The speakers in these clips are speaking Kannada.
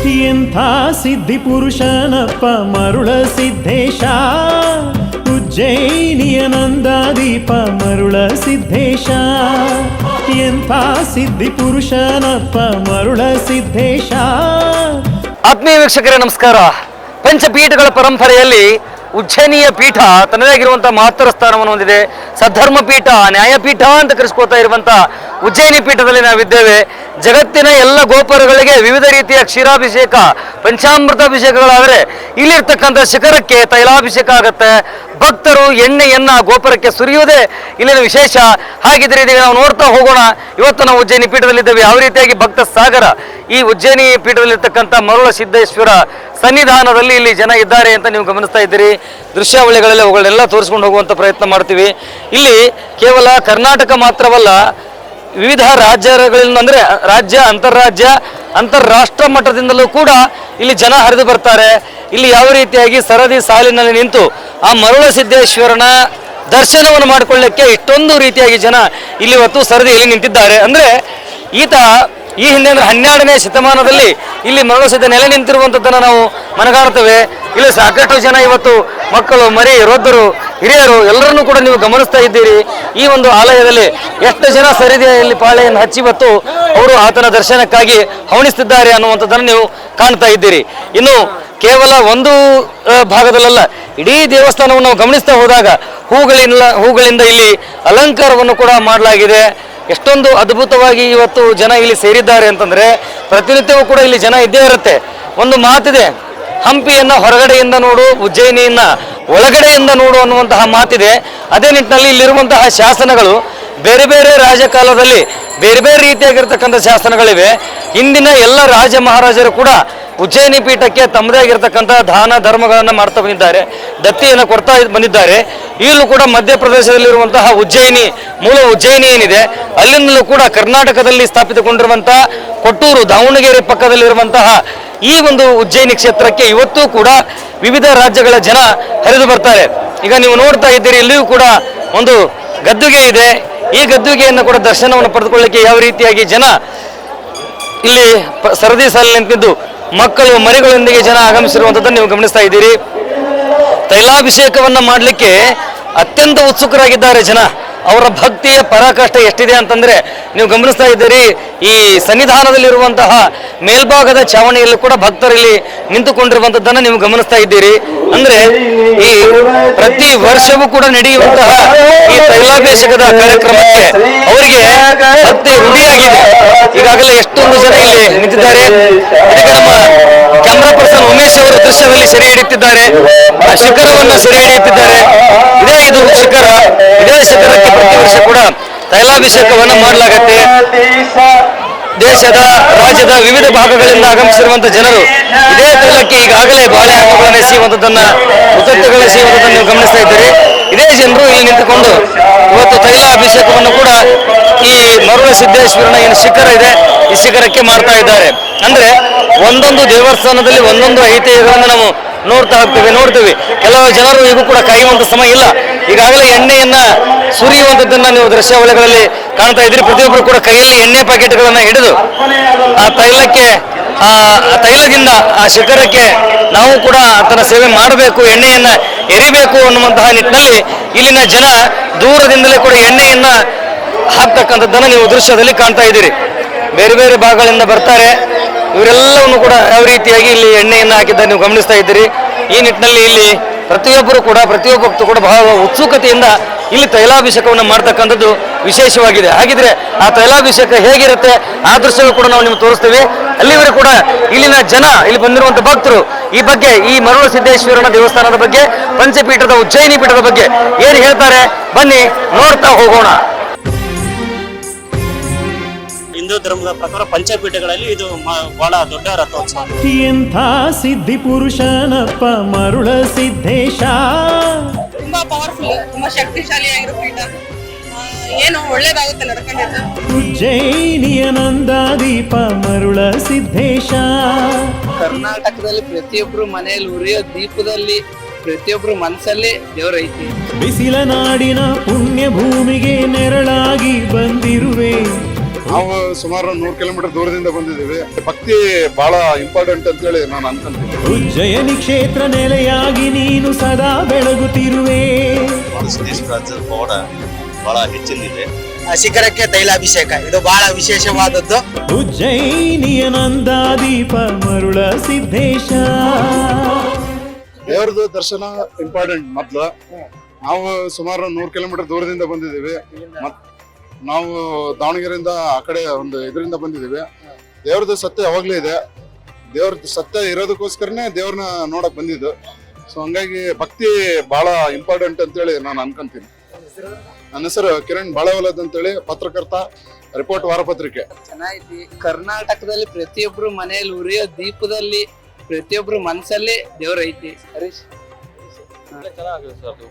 ಎಂಥ ಸಿದ್ಧಿ ಪುರುಷನಪ್ಪ ಮರುಳ ಸಿದ್ದೇಶ, ಉಜ್ಜಯಿನಿಯ ನಂದಾದೀಪ ಮರುಳ ಸಿದ್ದೇಶ. ಎಂಥ ಸಿದ್ಧಿ ಪುರುಷನಪ್ಪ ಮರುಳ ಸಿದ್ದೇಶ. ಆತ್ಮೀಯ ವೀಕ್ಷಕರೇ ನಮಸ್ಕಾರ. ಪಂಚಪೀಠಗಳ ಪರಂಪರೆಯಲ್ಲಿ ಉಜ್ಜಯಿನಿಯ ಪೀಠ ತನ್ನದೇ ಆಗಿರುವಂತಹ ಮಹತ್ತರ ಸ್ಥಾನವನ್ನು ಹೊಂದಿದೆ. ಸದ್ಧರ್ಮ ಪೀಠ, ನ್ಯಾಯಪೀಠ ಅಂತ ಕರೆಸ್ಕೊಳ್ತಾ ಇರುವಂತಹ ಉಜ್ಜಯಿನಿ ಪೀಠದಲ್ಲಿ ನಾವಿದ್ದೇವೆ. ಜಗತ್ತಿನ ಎಲ್ಲ ಗೋಪುರಗಳಿಗೆ ವಿವಿಧ ರೀತಿಯ ಕ್ಷೀರಾಭಿಷೇಕ, ಪಂಚಾಮೃತಾಭಿಷೇಕಗಳಾದರೆ ಇಲ್ಲಿರ್ತಕ್ಕಂಥ ಶಿಖರಕ್ಕೆ ತೈಲಾಭಿಷೇಕ ಆಗುತ್ತೆ. ಭಕ್ತರು ಎಣ್ಣೆಯನ್ನ ಗೋಪುರಕ್ಕೆ ಸುರಿಯುವುದೇ ಇಲ್ಲಿನ ವಿಶೇಷ. ಹಾಗಿದ್ರೆ ಇದೀಗ ನಾವು ನೋಡ್ತಾ ಹೋಗೋಣ. ಇವತ್ತು ನಾವು ಉಜ್ಜಯಿನಿ ಪೀಠದಲ್ಲಿದ್ದೇವೆ. ಯಾವ ರೀತಿಯಾಗಿ ಭಕ್ತ ಸಾಗರ ಈ ಉಜ್ಜಯಿನಿ ಪೀಠದಲ್ಲಿರ್ತಕ್ಕಂಥ ಮರುಳ ಸಿದ್ದೇಶ್ವರ ಸನ್ನಿಧಾನದಲ್ಲಿ ಇಲ್ಲಿ ಜನ ಇದ್ದಾರೆ ಅಂತ ನೀವು ಗಮನಿಸ್ತಾ ಇದ್ದೀರಿ. ದೃಶ್ಯಾವಳಿಗಳಲ್ಲಿ ಅವುಗಳನ್ನೆಲ್ಲ ತೋರಿಸ್ಕೊಂಡು ಹೋಗುವಂಥ ಪ್ರಯತ್ನ ಮಾಡ್ತೀವಿ. ಇಲ್ಲಿ ಕೇವಲ ಕರ್ನಾಟಕ ಮಾತ್ರವಲ್ಲ, ವಿವಿಧ ರಾಜ್ಯಗಳಿಂದ ಅಂದರೆ ರಾಜ್ಯ, ಅಂತಾರಾಷ್ಟ್ರ ಮಟ್ಟದಿಂದಲೂ ಕೂಡ ಇಲ್ಲಿ ಜನ ಹರಿದು ಬರ್ತಾರೆ. ಇಲ್ಲಿ ಯಾವ ರೀತಿಯಾಗಿ ಸರದಿ ಸಾಲಿನಲ್ಲಿ ನಿಂತು ಆ ಮರುಳ ಸಿದ್ದೇಶ್ವರನ ದರ್ಶನವನ್ನು ಮಾಡಿಕೊಳ್ಳಲಿಕ್ಕೆ ಇಷ್ಟೊಂದು ರೀತಿಯಾಗಿ ಜನ ಇಲ್ಲಿ ಇವತ್ತು ಸರದಿಯಲ್ಲಿ ನಿಂತಿದ್ದಾರೆ. ಅಂದರೆ ಈತ ಈ ಹಿಂದೆ ಅಂದರೆ 12ನೇ ಶತಮಾನದಲ್ಲಿ ಇಲ್ಲಿ ಮರುಳ ಸಿದ್ಧ ನೆಲೆ ನಿಂತಿರುವಂಥದ್ದನ್ನು ನಾವು ಮನಗಾಣುತ್ತೇವೆ. ಇಲ್ಲಿ ಸಾಕಷ್ಟು ಜನ ಇವತ್ತು ಮಕ್ಕಳು, ಮರಿ, ವೃದ್ಧರು, ಹಿರಿಯರು ಎಲ್ಲರನ್ನೂ ಕೂಡ ನೀವು ಗಮನಿಸ್ತಾ ಇದ್ದೀರಿ. ಈ ಒಂದು ಆಲಯದಲ್ಲಿ ಎಷ್ಟು ಜನ ಸರಿದಿಯಲ್ಲಿ ಪಾಳೆಯನ್ನು ಹಚ್ಚಿ ಇವತ್ತು ಅವರು ಆತನ ದರ್ಶನಕ್ಕಾಗಿ ಹವಣಿಸ್ತಿದ್ದಾರೆ ಅನ್ನುವಂಥದ್ದನ್ನು ನೀವು ಕಾಣ್ತಾ ಇದ್ದೀರಿ. ಇನ್ನು ಕೇವಲ ಒಂದು ಭಾಗದಲ್ಲ, ಇಡೀ ದೇವಸ್ಥಾನವನ್ನು ನಾವು ಗಮನಿಸ್ತಾ ಹೋದಾಗ ಹೂಗಳಿಂದ ಇಲ್ಲಿ ಅಲಂಕಾರವನ್ನು ಕೂಡ ಮಾಡಲಾಗಿದೆ. ಎಷ್ಟೊಂದು ಅದ್ಭುತವಾಗಿ ಇವತ್ತು ಜನ ಇಲ್ಲಿ ಸೇರಿದ್ದಾರೆ ಅಂತಂದ್ರೆ ಪ್ರತಿನಿತ್ಯವೂ ಕೂಡ ಇಲ್ಲಿ ಜನ ಇದ್ದೇ ಇರುತ್ತೆ. ಒಂದು ಮಾತಿದೆ, ಹಂಪಿಯನ್ನ ಹೊರಗಡೆಯಿಂದ ನೋಡು, ಉಜ್ಜಯಿನಿಯನ್ನ ಒಳಗಡೆಯಿಂದ ನೋಡು ಅನ್ನುವಂತಹ ಮಾತಿದೆ. ಅದೇ ನಿಟ್ಟಿನಲ್ಲಿ ಇಲ್ಲಿರುವಂತಹ ಶಾಸನಗಳು ಬೇರೆ ಬೇರೆ ರಾಜಕಾಲದಲ್ಲಿ ಬೇರೆ ಬೇರೆ ರೀತಿಯಾಗಿರ್ತಕ್ಕಂಥ ಶಾಸನಗಳಿವೆ. ಹಿಂದಿನ ಎಲ್ಲ ರಾಜ ಮಹಾರಾಜರು ಕೂಡ ಉಜ್ಜಯಿನಿ ಪೀಠಕ್ಕೆ ತಮ್ಮದೇ ಆಗಿರ್ತಕ್ಕಂಥ ದಾನ ಧರ್ಮಗಳನ್ನು ಮಾಡ್ತಾ ಬಂದಿದ್ದಾರೆ, ದತ್ತಿಯನ್ನು ಕೊಡ್ತಾ ಬಂದಿದ್ದಾರೆ. ಇಲ್ಲೂ ಕೂಡ ಮಧ್ಯಪ್ರದೇಶದಲ್ಲಿರುವಂತಹ ಉಜ್ಜಯಿನಿ, ಮೂಲ ಉಜ್ಜಯಿನಿ ಏನಿದೆ ಅಲ್ಲಿಂದಲೂ ಕೂಡ ಕರ್ನಾಟಕದಲ್ಲಿ ಸ್ಥಾಪಿತಗೊಂಡಿರುವಂತಹ ಕೊಟ್ಟೂರು, ದಾವಣಗೆರೆ ಪಕ್ಕದಲ್ಲಿರುವಂತಹ ಈ ಒಂದು ಉಜ್ಜಯಿನಿ ಕ್ಷೇತ್ರಕ್ಕೆ ಇವತ್ತೂ ಕೂಡ ವಿವಿಧ ರಾಜ್ಯಗಳ ಜನ ಹರಿದು ಬರ್ತಾರೆ. ಈಗ ನೀವು ನೋಡ್ತಾ ಇದ್ದೀರಿ, ಇಲ್ಲಿಯೂ ಕೂಡ ಒಂದು ಗದ್ದುಗೆ ಇದೆ. ಈ ಗದ್ದುಗೆಯನ್ನು ಕೂಡ ದರ್ಶನವನ್ನು ಪಡೆದುಕೊಳ್ಳಲಿಕ್ಕೆ ಯಾವ ರೀತಿಯಾಗಿ ಜನ ಇಲ್ಲಿ ಸರದಿ ಸಾಲಿನಲ್ಲಿ ನಿಂತಿದ್ದು ಮಕ್ಕಳು, ಮರಿಗಳೊಂದಿಗೆ ಜನ ಆಗಮಿಸಿರುವಂಥದ್ದನ್ನು ನೀವು ಗಮನಿಸ್ತಾ ಇದ್ದೀರಿ. ತೈಲಾಭಿಷೇಕವನ್ನು ಮಾಡಲಿಕ್ಕೆ ಅತ್ಯಂತ ಉತ್ಸುಕರಾಗಿದ್ದಾರೆ ಜನ. ಅವರ ಭಕ್ತಿಯ ಪರಾಕಾಷ್ಠೆ ಎಷ್ಟಿದೆ ಅಂತಂದ್ರೆ ನೀವು ಗಮನಿಸ್ತಾ ಇದ್ದೀರಿ. ಈ ಸನ್ನಿಧಾನದಲ್ಲಿರುವಂತಹ ಮೇಲ್ಭಾಗದ ಛಾವಣಿಯಲ್ಲೂ ಕೂಡ ಭಕ್ತರಲ್ಲಿ ನಿಂತುಕೊಂಡಿರುವಂಥದ್ದನ್ನು ನೀವು ಗಮನಿಸ್ತಾ ಇದ್ದೀರಿ. ಅಂದ್ರೆ ಈ ಪ್ರತಿ ವರ್ಷವೂ ಕೂಡ ನಡೆಯುವಂತಹ ಈ ತೈಲಾಭಿಷೇಕದ ಕಾರ್ಯಕ್ರಮಕ್ಕೆ ಅವರಿಗೆ ಭಕ್ತಿ ರೂಢಿಯಾಗಿದೆ. ಈಗಾಗಲೇ ಎಷ್ಟೊಂದು ಜನ ಇಲ್ಲಿ ನಿಂತಿದ್ದಾರೆ. ಅದಕ್ಕೆ ನಮ್ಮ ಕ್ಯಾಮ್ರಾ ಪರ್ಸನ್ ಉಮೇಶ್ ಅವರು ದೃಶ್ಯದಲ್ಲಿ ಸೆರೆ ಹಿಡಿಯುತ್ತಿದ್ದಾರೆ, ಆ ಶಿಖರವನ್ನು ಸೆರೆ ಹಿಡಿಯುತ್ತಿದ್ದಾರೆ. ಇದು ಶಿಖರ. ಇದೇ ಶಿಖರಕ್ಕೆ ಪ್ರತಿ ವರ್ಷ ಕೂಡ ತೈಲಾಭಿಷೇಕವನ್ನು ಮಾಡಲಾಗುತ್ತೆ. ದೇಶದ, ರಾಜ್ಯದ ವಿವಿಧ ಭಾಗಗಳಿಂದ ಆಗಮಿಸಿರುವಂತಹ ಜನರು ಇದೇ ತೈಲಕ್ಕೆ ಈಗಾಗಲೇ ಬಾಳೆಹಣ್ಣುಗಳನ್ನು ಎಸೆಯುವಂಥದ್ದನ್ನ, ಉತ್ತತ್ತುಗಳು ಎಸೆಯುವಂಥದ್ದನ್ನು ನೀವು ಗಮನಿಸ್ತಾ ಇದ್ದೀರಿ. ಇದೇ ಜನರು ಇಲ್ಲಿ ನಿಂತುಕೊಂಡು ಇವತ್ತು ತೈಲಾಭಿಷೇಕವನ್ನು ಕೂಡ ಈ ಮರುಳ ಸಿದ್ದೇಶ್ವರನ ಏನು ಶಿಖರ ಇದೆ ಈ ಶಿಖರಕ್ಕೆ ಮಾಡ್ತಾ ಇದ್ದಾರೆ. ಅಂದ್ರೆ ಒಂದೊಂದು ದೇವಸ್ಥಾನದಲ್ಲಿ ಒಂದೊಂದು ಐತಿಹ್ಯಗಳನ್ನು ನಾವು ನೋಡ್ತೀವಿ. ಕೆಲವು ಜನರು ಈಗ ಕೂಡ ಕಾಯುವಂತ ಸಮಯ ಇಲ್ಲ. ಈಗಾಗಲೇ ಎಣ್ಣೆಯನ್ನ ಸುರಿಯುವಂಥದ್ದನ್ನ ನೀವು ದೃಶ್ಯಾವಳಿಗಳಲ್ಲಿ ಕಾಣ್ತಾ ಇದ್ರಿ. ಪ್ರತಿಯೊಬ್ಬರು ಕೂಡ ಕೈಯಲ್ಲಿ ಎಣ್ಣೆ ಪ್ಯಾಕೆಟ್ಗಳನ್ನ ಹಿಡಿದು ಆ ತೈಲದಿಂದ ಆ ಶಿಖರಕ್ಕೆ ನಾವು ಕೂಡ ಆತನ ಸೇವೆ ಮಾಡಬೇಕು, ಎಣ್ಣೆಯನ್ನ ಎರಿಬೇಕು ಅನ್ನುವಂತಹ ನಿಟ್ಟಿನಲ್ಲಿ ಇಲ್ಲಿನ ಜನ ದೂರದಿಂದಲೇ ಕೂಡ ಎಣ್ಣೆಯನ್ನ ಹಾಕ್ತಕ್ಕಂಥದ್ದನ್ನು ನೀವು ದೃಶ್ಯದಲ್ಲಿ ಕಾಣ್ತಾ ಇದ್ದೀರಿ. ಬೇರೆ ಬೇರೆ ಭಾಗಗಳಿಂದ ಬರ್ತಾರೆ. ಇವರೆಲ್ಲವನ್ನು ಕೂಡ ಯಾವ ರೀತಿಯಾಗಿ ಇಲ್ಲಿ ಎಣ್ಣೆಯನ್ನು ಹಾಕಿದ್ದಾರೆ ನೀವು ಗಮನಿಸ್ತಾ ಇದ್ದೀರಿ. ಈ ನಿಟ್ಟಿನಲ್ಲಿ ಇಲ್ಲಿ ಪ್ರತಿಯೊಬ್ಬರು ಕೂಡ, ಪ್ರತಿಯೊಬ್ಬ ಭಕ್ತರು ಕೂಡ ಬಹಳ ಉತ್ಸುಕತೆಯಿಂದ ಇಲ್ಲಿ ತೈಲಾಭಿಷೇಕವನ್ನು ಮಾಡ್ತಕ್ಕಂಥದ್ದು ವಿಶೇಷವಾಗಿದೆ. ಹಾಗಿದ್ರೆ ಆ ತೈಲಾಭಿಷೇಕ ಹೇಗಿರುತ್ತೆ ಆ ದೃಶ್ಯಗಳು ಕೂಡ ನಾವು ನಿಮ್ಗೆ ತೋರಿಸ್ತೀವಿ. ಅಲ್ಲಿವರೆಗೂ ಕೂಡ ಇಲ್ಲಿನ ಜನ, ಇಲ್ಲಿ ಬಂದಿರುವಂಥ ಭಕ್ತರು ಈ ಬಗ್ಗೆ, ಈ ಮರುಳ ಸಿದ್ದೇಶ್ವರನ ದೇವಸ್ಥಾನದ ಬಗ್ಗೆ, ಪಂಚಪೀಠದ ಉಜ್ಜಯಿನಿ ಪೀಠದ ಬಗ್ಗೆ ಏನು ಹೇಳ್ತಾರೆ ಬನ್ನಿ ನೋಡ್ತಾ ಹೋಗೋಣ. ಹಿಂದೂ ಧರ್ಮದ ಪ್ರಕಾರ ಪಂಚಪೀಠಗಳಲ್ಲಿ ಇದು ಬಹಳ ದೊಡ್ಡ ರಥೋತ್ಸವ. ಎಂಥ ಸಿದ್ಧಿ ಪುರುಷನಪ್ಪ ಮರುಳ ಸಿದ್ದೇಶ. ತುಂಬಾ ಪವರ್ಫುಲ್, ತುಂಬಾ ಶಕ್ತಿಶಾಲಿಯಾಗಿರೋ ಪೀಠ. ಏನು ಒಳ್ಳೇದಾಗುತ್ತೆ ನಡ್ಕೊಂಡಿದ್ದು. ಉಜ್ಜಯಿನಿಯ ನಂದಾದೀಪ ಮರುಳ ಸಿದ್ದೇಶ. ಕರ್ನಾಟಕದಲ್ಲಿ ಪ್ರತಿಯೊಬ್ರು ಮನೆಯಲ್ಲಿ ಉರಿಯೋ ದೀಪದಲ್ಲಿ ಪ್ರತಿಯೊಬ್ರು ಮನಸ್ಸಲ್ಲಿ ದೇವರೈತಿ. ಬಿಸಿಲ ನಾಡಿನ ಪುಣ್ಯ ಭೂಮಿಗೆ ನೆರಳಾಗಿ ಬಂದಿರುವೆ, ನಾವು ಸುಮಾರು 100 ಕಿಲೋಮೀಟರ್ ದೂರದಿಂದ ಬಂದಿದ್ದೀವಿ. ಭಕ್ತಿ ಬಹಳ ಇಂಪಾರ್ಟೆಂಟ್ ಅಂತ ಹೇಳಿ ನಾನು ಅನ್ಕೊಂತೀನಿ. ಉಜ್ಜಯಿನಿ ಕ್ಷೇತ್ರ ನೆಲೆಯಾಗಿ ನೀನು ಸದಾ ಬೆಳಗುತ್ತಿರುವೆ. ರಾಜ್ಯದ ಪವಾಡ ಬಹಳ ಹೆಚ್ಚಿನಿದೆ. ಶಿಖರಕ್ಕೆ ತೈಲಾಭಿಷೇಕ ಇದು ಬಹಳ ವಿಶೇಷವಾದದ್ದು. ಉಜ್ಜಯಿನಿಯ ನಂದಾದೀಪ ಮರುಳ ಸಿದ್ದೇಶ. ದೇವ್ರದ್ದು ದರ್ಶನ ಇಂಪಾರ್ಟೆಂಟ್. ಮೊದ್ಲು ನಾವು ಸುಮಾರು 100 ಕಿಲೋಮೀಟರ್ ದೂರದಿಂದ ಬಂದಿದ್ದೀವಿ. ನಾವು ದಾವಣಗೆರೆಯಿಂದ ಆ ಕಡೆ ಒಂದು ಇದರಿಂದ ಬಂದಿದ್ದೀವಿ. ದೇವ್ರದ್ದು ಸತ್ಯ ಯಾವಾಗ್ಲೂ ಇದೆ. ದೇವ್ರದ್ದು ಸತ್ಯ ಇರೋದಕ್ಕೋಸ್ಕರನೇ ದೇವ್ರನ್ನ ನೋಡಕ್ ಬಂದಿದ್ದು. ಸೊ ಹಂಗಾಗಿ ಭಕ್ತಿ ಬಹಳ ಇಂಪಾರ್ಟೆಂಟ್ ಅಂತೇಳಿ ನಾನು ಅನ್ಕೊಂತೀನಿ. ನನ್ನ ಹೆಸರು ಕಿರಣ್ ಬಾಳೆವಲದ್ ಅಂತೇಳಿ, ಪತ್ರಕರ್ತ, ರಿಪೋರ್ಟ್ ವಾರಪತ್ರಿಕೆ. ಚೆನ್ನಾಗೈತಿ. ಕರ್ನಾಟಕದಲ್ಲಿ ಪ್ರತಿಯೊಬ್ರು ಮನೆಯಲ್ಲಿ ಉರಿಯೋ ದೀಪದಲ್ಲಿ ಪ್ರತಿಯೊಬ್ರು ಮನಸ್ಸಲ್ಲಿ ದೇವ್ರೈತಿ. ಹರೀಶ್ ಚೆನ್ನಾಗಿದೆ ಸರ್.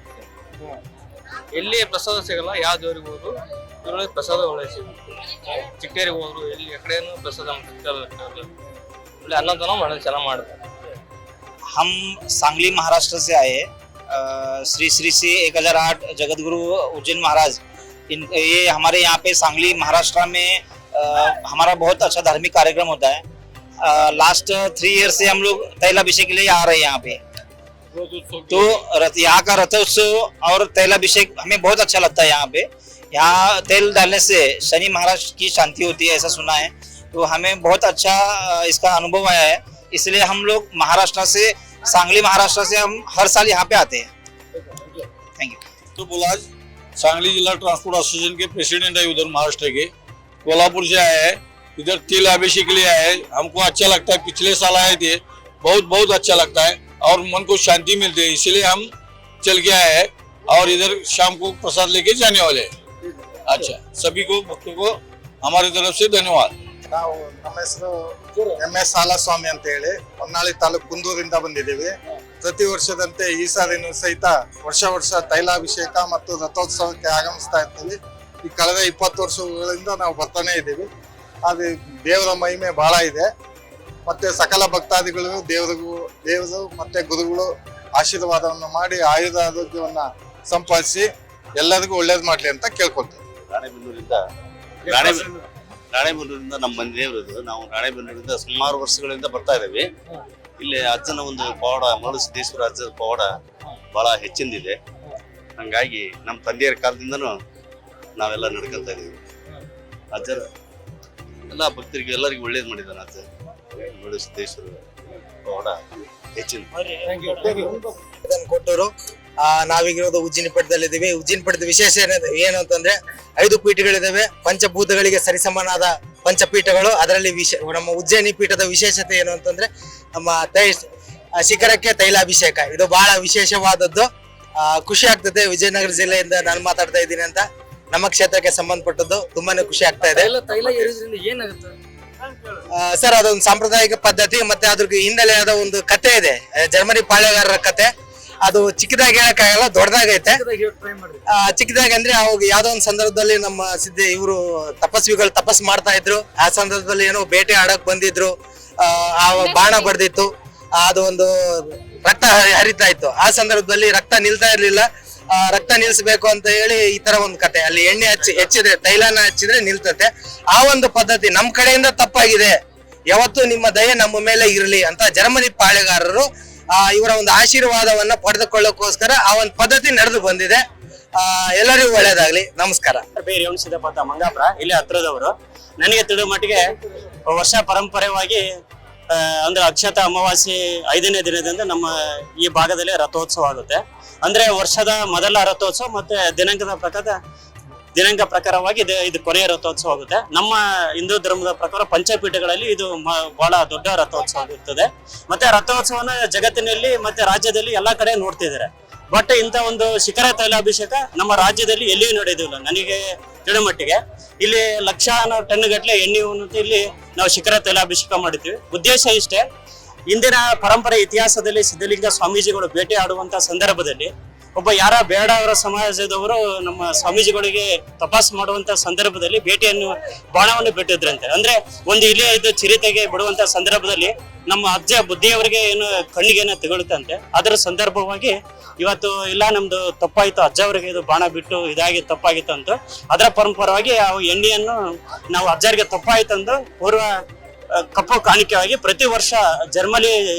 ಎಲ್ಲಿ ಪ್ರಸಾದ ಸಿಗಲ್ಲ, ಯಾವ ದೇವ್ರಿಗೆ ಹೋದ್ರು ಇದ್ರೊಳಗೆ ಪ್ರಸಾದ ಒಳ್ಳೆ ಸಿಗುತ್ತೆ. ಚಿಕ್ಕೇರಿಗೆ ಹೋದ್ರು ಎಲ್ಲಿ ಎಕಡೆನೂ ಪ್ರಸಾದ ಒಳ್ಳೆ ಅನ್ನದಾನ ಮಾಡೋದು ಚೆನ್ನಾಗಿ ಮಾಡ್ತಾರೆ. हम सांगली महाराष्ट्र से आए श्री श्री श्री 1008 जगत गुरु उज्जैन महाराज ये हमारे यहाँ पे सांगली महाराष्ट्र में हमारा बहुत अच्छा धार्मिक कार्यक्रम होता है. लास्ट 3 ईयर से हम लोग तैलाभिषेक के लिए आ रहे हैं यहाँ पे. तो यहाँ का रथोत्सव और तैलाभिषेक हमें बहुत अच्छा लगता है. यहाँ पे यहाँ तेल डालने से शनि महाराज की शांति होती है, ऐसा सुना है. तो हमें बहुत अच्छा इसका अनुभव आया है. इसलिए हम लोग महाराष्ट्र से, सांगली महाराष्ट्र से हम हर साल यहाँ पे आते हैं. Thank you. तो बुलाज सांगली जिला ट्रांसपोर्ट एसोसिएशन के प्रेसिडेंट है उधर महाराष्ट्र के. कोल्हापुर से आए हैं, इधर तेल अभिषेक के लिए आए हैं. हमको अच्छा लगता है. पिछले साल आए थे, बहुत अच्छा लगता है और मन को शांति मिलती है. इसलिए हम चल के आए हैं और इधर शाम को प्रसाद लेके जाने वाले हैं. अच्छा, सभी को भक्तों को हमारी तरफ से धन्यवाद. ನಾವು ನಮ್ಮ ಹೆಸರು MS ಹಾಲಸ್ವಾಮಿ ಅಂತ ಹೇಳಿ ಹೊನ್ನಾಳಿ ತಾಲೂಕು ಕುಂದೂರಿಂದ ಬಂದಿದ್ದೀವಿ. ಪ್ರತಿ ವರ್ಷದಂತೆ ಈ ಸಾರಿನೂ ಸಹಿತ ವರ್ಷ ತೈಲಾಭಿಷೇಕ ಮತ್ತು ರಥೋತ್ಸವಕ್ಕೆ ಆಗಮಿಸ್ತಾ ಇರ್ತೀವಿ. ಈ ಕಳೆದ 20 ವರ್ಷಗಳಿಂದ ನಾವು ಬರ್ತಾನೆ ಇದ್ದೀವಿ. ಅದು ದೇವರ ಮಹಿಮೆ ಬಹಳ ಇದೆ. ಮತ್ತೆ ಸಕಲ ಭಕ್ತಾದಿಗಳು ದೇವರು ಮತ್ತೆ ಗುರುಗಳು ಆಶೀರ್ವಾದವನ್ನು ಮಾಡಿ ಆಯುಧ ಆರೋಗ್ಯವನ್ನ ಸಂಪಾದಿಸಿ ಎಲ್ಲರಿಗೂ ಒಳ್ಳೇದು ಮಾಡ್ಲಿ ಅಂತ ಕೇಳ್ಕೊಳ್ತೀವಿ. ರಾಣೆಬೆನ್ನೂರಿಂದ ನಮ್ಮ ಮನೆ ದೇವರದು. ನಾವು ರಾಣೆಬೆನ್ನೂರಿಂದ ಸುಮಾರು ವರ್ಷಗಳಿಂದ ಬರ್ತಾ ಇದ್ದೀವಿ. ಇಲ್ಲಿ ಅಜ್ಜನ ಒಂದು ಪವಾಡ, ಮರುಳ ಸಿದ್ದೇಶ್ವರ ಅಜ್ಜನ ಪವಾಡ ಬಹಳ ಹೆಚ್ಚಿಂದಿದೆ. ಹಂಗಾಗಿ ನಮ್ಮ ತಂದೆಯರ ಕಾಲದಿಂದನೂ ನಾವೆಲ್ಲ ನಡ್ಕೊಂತ ಇದೀವಿ. ಅಜ್ಜರ ಎಲ್ಲ ಭಕ್ತರಿಗೆ ಎಲ್ಲರಿಗೂ ಒಳ್ಳೇದು ಮಾಡಿದ್ದಾನೆ ಅಜ್ಜ. ಮರುಳ ಸಿದ್ದೇಶ್ವರ ಪವಾಡ ಹೆಚ್ಚಿನ ಕೊಟ್ಟರು. ನಾವೀಗಿರೋದು ಉಜ್ಜಿನಿ ಪೀಠದಲ್ಲಿದ್ದೀವಿ. ಉಜ್ಜಿನಿ ಪೀಠದ ವಿಶೇಷ ಏನು ಅಂತಂದ್ರೆ 5 ಪೀಠಗಳಿದಾವೆ. ಪಂಚಭೂತಗಳಿಗೆ ಸರಿಸಮಾನಾದ ಪಂಚಪೀಠಗಳು. ಅದರಲ್ಲಿ ನಮ್ಮ ಉಜ್ಜಯಿನಿ ಪೀಠದ ವಿಶೇಷತೆ ಏನು ಅಂತಂದ್ರೆ ನಮ್ಮ ಶಿಖರಕ್ಕೆ ತೈಲಾಭಿಷೇಕ ಇದು ಬಹಳ ವಿಶೇಷವಾದದ್ದು. ಖುಷಿ ಆಗ್ತದೆ. ವಿಜಯನಗರ ಜಿಲ್ಲೆಯಿಂದ ನಾನು ಮಾತಾಡ್ತಾ ಇದ್ದೀನಿ ಅಂತ ನಮ್ಮ ಕ್ಷೇತ್ರಕ್ಕೆ ಸಂಬಂಧಪಟ್ಟದ್ದು ತುಂಬಾನೇ ಖುಷಿ ಆಗ್ತಾ ಇದೆ. ತೈಲ ಏರಿದ್ರಿಂದ ಏನಾಗುತ್ತೆ ಸರ್, ಅದೊಂದು ಸಾಂಪ್ರದಾಯಿಕ ಪದ್ಧತಿ. ಮತ್ತೆ ಅದ್ರ ಹಿನ್ನೆಲೆಯಾದ ಒಂದು ಕತೆ ಇದೆ, ಜರ್ಮನಿ ಪಾಳೆಗಾರರ ಕತೆ. ಅದು ಚಿಕ್ಕದಾಗಿ ಹೇಳಕ್ಕಾಗಲ್ಲ, ದೊಡ್ಡದಾಗೈತೆ. ಚಿಕ್ಕದಾಗಿ ಅಂದ್ರೆ ಅವಾಗ ಯಾವ್ದೋ ಒಂದು ಸಂದರ್ಭದಲ್ಲಿ ನಮ್ಮ ಇವರು ತಪಸ್ವಿಗಳು ತಪಸ್ ಮಾಡ್ತಾ ಇದ್ರು. ಆ ಸಂದರ್ಭದಲ್ಲಿ ಏನೋ ಬೇಟೆ ಆಡಕ್ ಬಂದಿದ್ರು. ಆ ಬಾಣ ಬಡ್ದಿತ್ತು. ಅದು ಒಂದು ರಕ್ತ ಹರಿತಾ ಇತ್ತು. ಆ ಸಂದರ್ಭದಲ್ಲಿ ರಕ್ತ ನಿಲ್ತಾ ಇರ್ಲಿಲ್ಲ. ರಕ್ತ ನಿಲ್ಸ್ಬೇಕು ಅಂತ ಹೇಳಿ ಈ ತರ ಒಂದು ಕತೆ. ಅಲ್ಲಿ ಎಣ್ಣೆ ಹೆಚ್ಚಿದ್ರೆ, ತೈಲನ ಹಚ್ಚಿದ್ರೆ ನಿಲ್ತತೆ. ಆ ಒಂದು ಪದ್ಧತಿ ನಮ್ ಕಡೆಯಿಂದ ತಪ್ಪಾಗಿದೆ, ಯಾವತ್ತು ನಿಮ್ಮ ದಯೆ ನಮ್ಮ ಮೇಲೆ ಇರಲಿ ಅಂತ ಜರ್ಮನಿ ಪಾಳೆಗಾರರು ಇವರ ಒಂದು ಆಶೀರ್ವಾದವನ್ನ ಪಡೆದುಕೊಳ್ಳೋಕೋಸ್ಕರ ಆ ಒಂದು ಪದ್ಧತಿ ನಡೆದು ಬಂದಿದೆ. ಎಲ್ಲರಿಗೂ ಒಳ್ಳೇದಾಗ್ಲಿ. ನಮಸ್ಕಾರ. ಬೇರೆ ಸಿದ್ದಪ್ಪ ಮಂಗಾಪುರ, ಇಲ್ಲಿ ಹತ್ರದವರು. ನನಗೆ ತಿಳಿದ ಮಟ್ಟಿಗೆ ವರ್ಷ ಪರಂಪರೆಯಾಗಿ ಅಂದ್ರೆ ಅಕ್ಷತ ಅಮಾವಾಸ್ಯೆ 5ನೇ ದಿನದಿಂದ ನಮ್ಮ ಈ ಭಾಗದಲ್ಲಿ ರಥೋತ್ಸವ ಆಗುತ್ತೆ. ಅಂದ್ರೆ ವರ್ಷದ ಮೊದಲ ರಥೋತ್ಸವ ಮತ್ತೆ ದಿನಾಂಕ ಪ್ರಕಾರವಾಗಿ ಇದು ಕೊನೆಯ ರಥೋತ್ಸವ ಆಗುತ್ತೆ. ನಮ್ಮ ಹಿಂದೂ ಧರ್ಮದ ಪ್ರಕಾರ ಪಂಚಪೀಠಗಳಲ್ಲಿ ಇದು ಬಹಳ ದೊಡ್ಡ ರಥೋತ್ಸವ ಇರ್ತದೆ. ಮತ್ತೆ ರಥೋತ್ಸವನ ಜಗತ್ತಿನಲ್ಲಿ ಮತ್ತೆ ರಾಜ್ಯದಲ್ಲಿ ಎಲ್ಲಾ ಕಡೆ ನೋಡ್ತಿದ್ದಾರೆ. ಬಟ್ ಇಂಥ ಒಂದು ಶಿಖರ ತೈಲಾಭಿಷೇಕ ನಮ್ಮ ರಾಜ್ಯದಲ್ಲಿ ಎಲ್ಲಿಯೂ ನಡೆಯೋದಿಲ್ಲ. ನನಗೆ ತಿಳಿದ ಮಟ್ಟಿಗೆ ಇಲ್ಲಿ ಲಕ್ಷಾನು ಟನ್ ಗಟ್ಟಲೆ ಎಣ್ಣೆಯನ್ನು ಇಲ್ಲಿ ನಾವು ಶಿಖರ ತೈಲಾಭಿಷೇಕ ಮಾಡಿದ್ವಿ. ಉದ್ದೇಶ ಇಷ್ಟೇ, ಇಂದಿನ ಪರಂಪರೆ ಇತಿಹಾಸದಲ್ಲಿ ಸಿದ್ಧಲಿಂಗ ಸ್ವಾಮೀಜಿಗಳು ಭೇಟಿ ಆಡುವಂತ ಸಂದರ್ಭದಲ್ಲಿ ಒಬ್ಬ ಯಾರ ಬೇಡವರ ಸಮಾಜದವರು ನಮ್ಮ ಸ್ವಾಮೀಜಿಗಳಿಗೆ ತಪಾಸ್ ಮಾಡುವಂತ ಸಂದರ್ಭದಲ್ಲಿ ಬಾಣವನ್ನು ಬಿಟ್ಟಿದ್ರಂತೆ. ಅಂದ್ರೆ ಒಂದು ಇಲೆ ಇದು ಚಿರತೆಗೆ ಬಿಡುವಂತ ಸಂದರ್ಭದಲ್ಲಿ ನಮ್ಮ ಅಜ್ಜ ಬುದ್ಧಿಯವರಿಗೆ ಏನು ಕಣ್ಣಿಗೇನೋ ತಗೊಳುತ್ತಂತೆ. ಅದರ ಸಂದರ್ಭವಾಗಿ ಇವತ್ತು ಇಲ್ಲ ನಮ್ದು ತಪ್ಪಾಯ್ತು, ಅಜ್ಜ ಅವರಿಗೆ ಇದು ಬಾಣ ಬಿಟ್ಟು ಇದಾಗಿ ತಪ್ಪಾಗಿತ್ತು ಅಂತ ಅದರ ಪರಂಪರವಾಗಿ ಆ ಎಣ್ಣೆಯನ್ನು ನಾವು ಅಜ್ಜರಿಗೆ ತಪ್ಪಾಯ್ತಂದು ಪೂರ್ವ ಕಪ್ಪು ಕಾಣಿಕೆಯಾಗಿ ಪ್ರತಿ ವರ್ಷ ಜರ್ಮಲಿ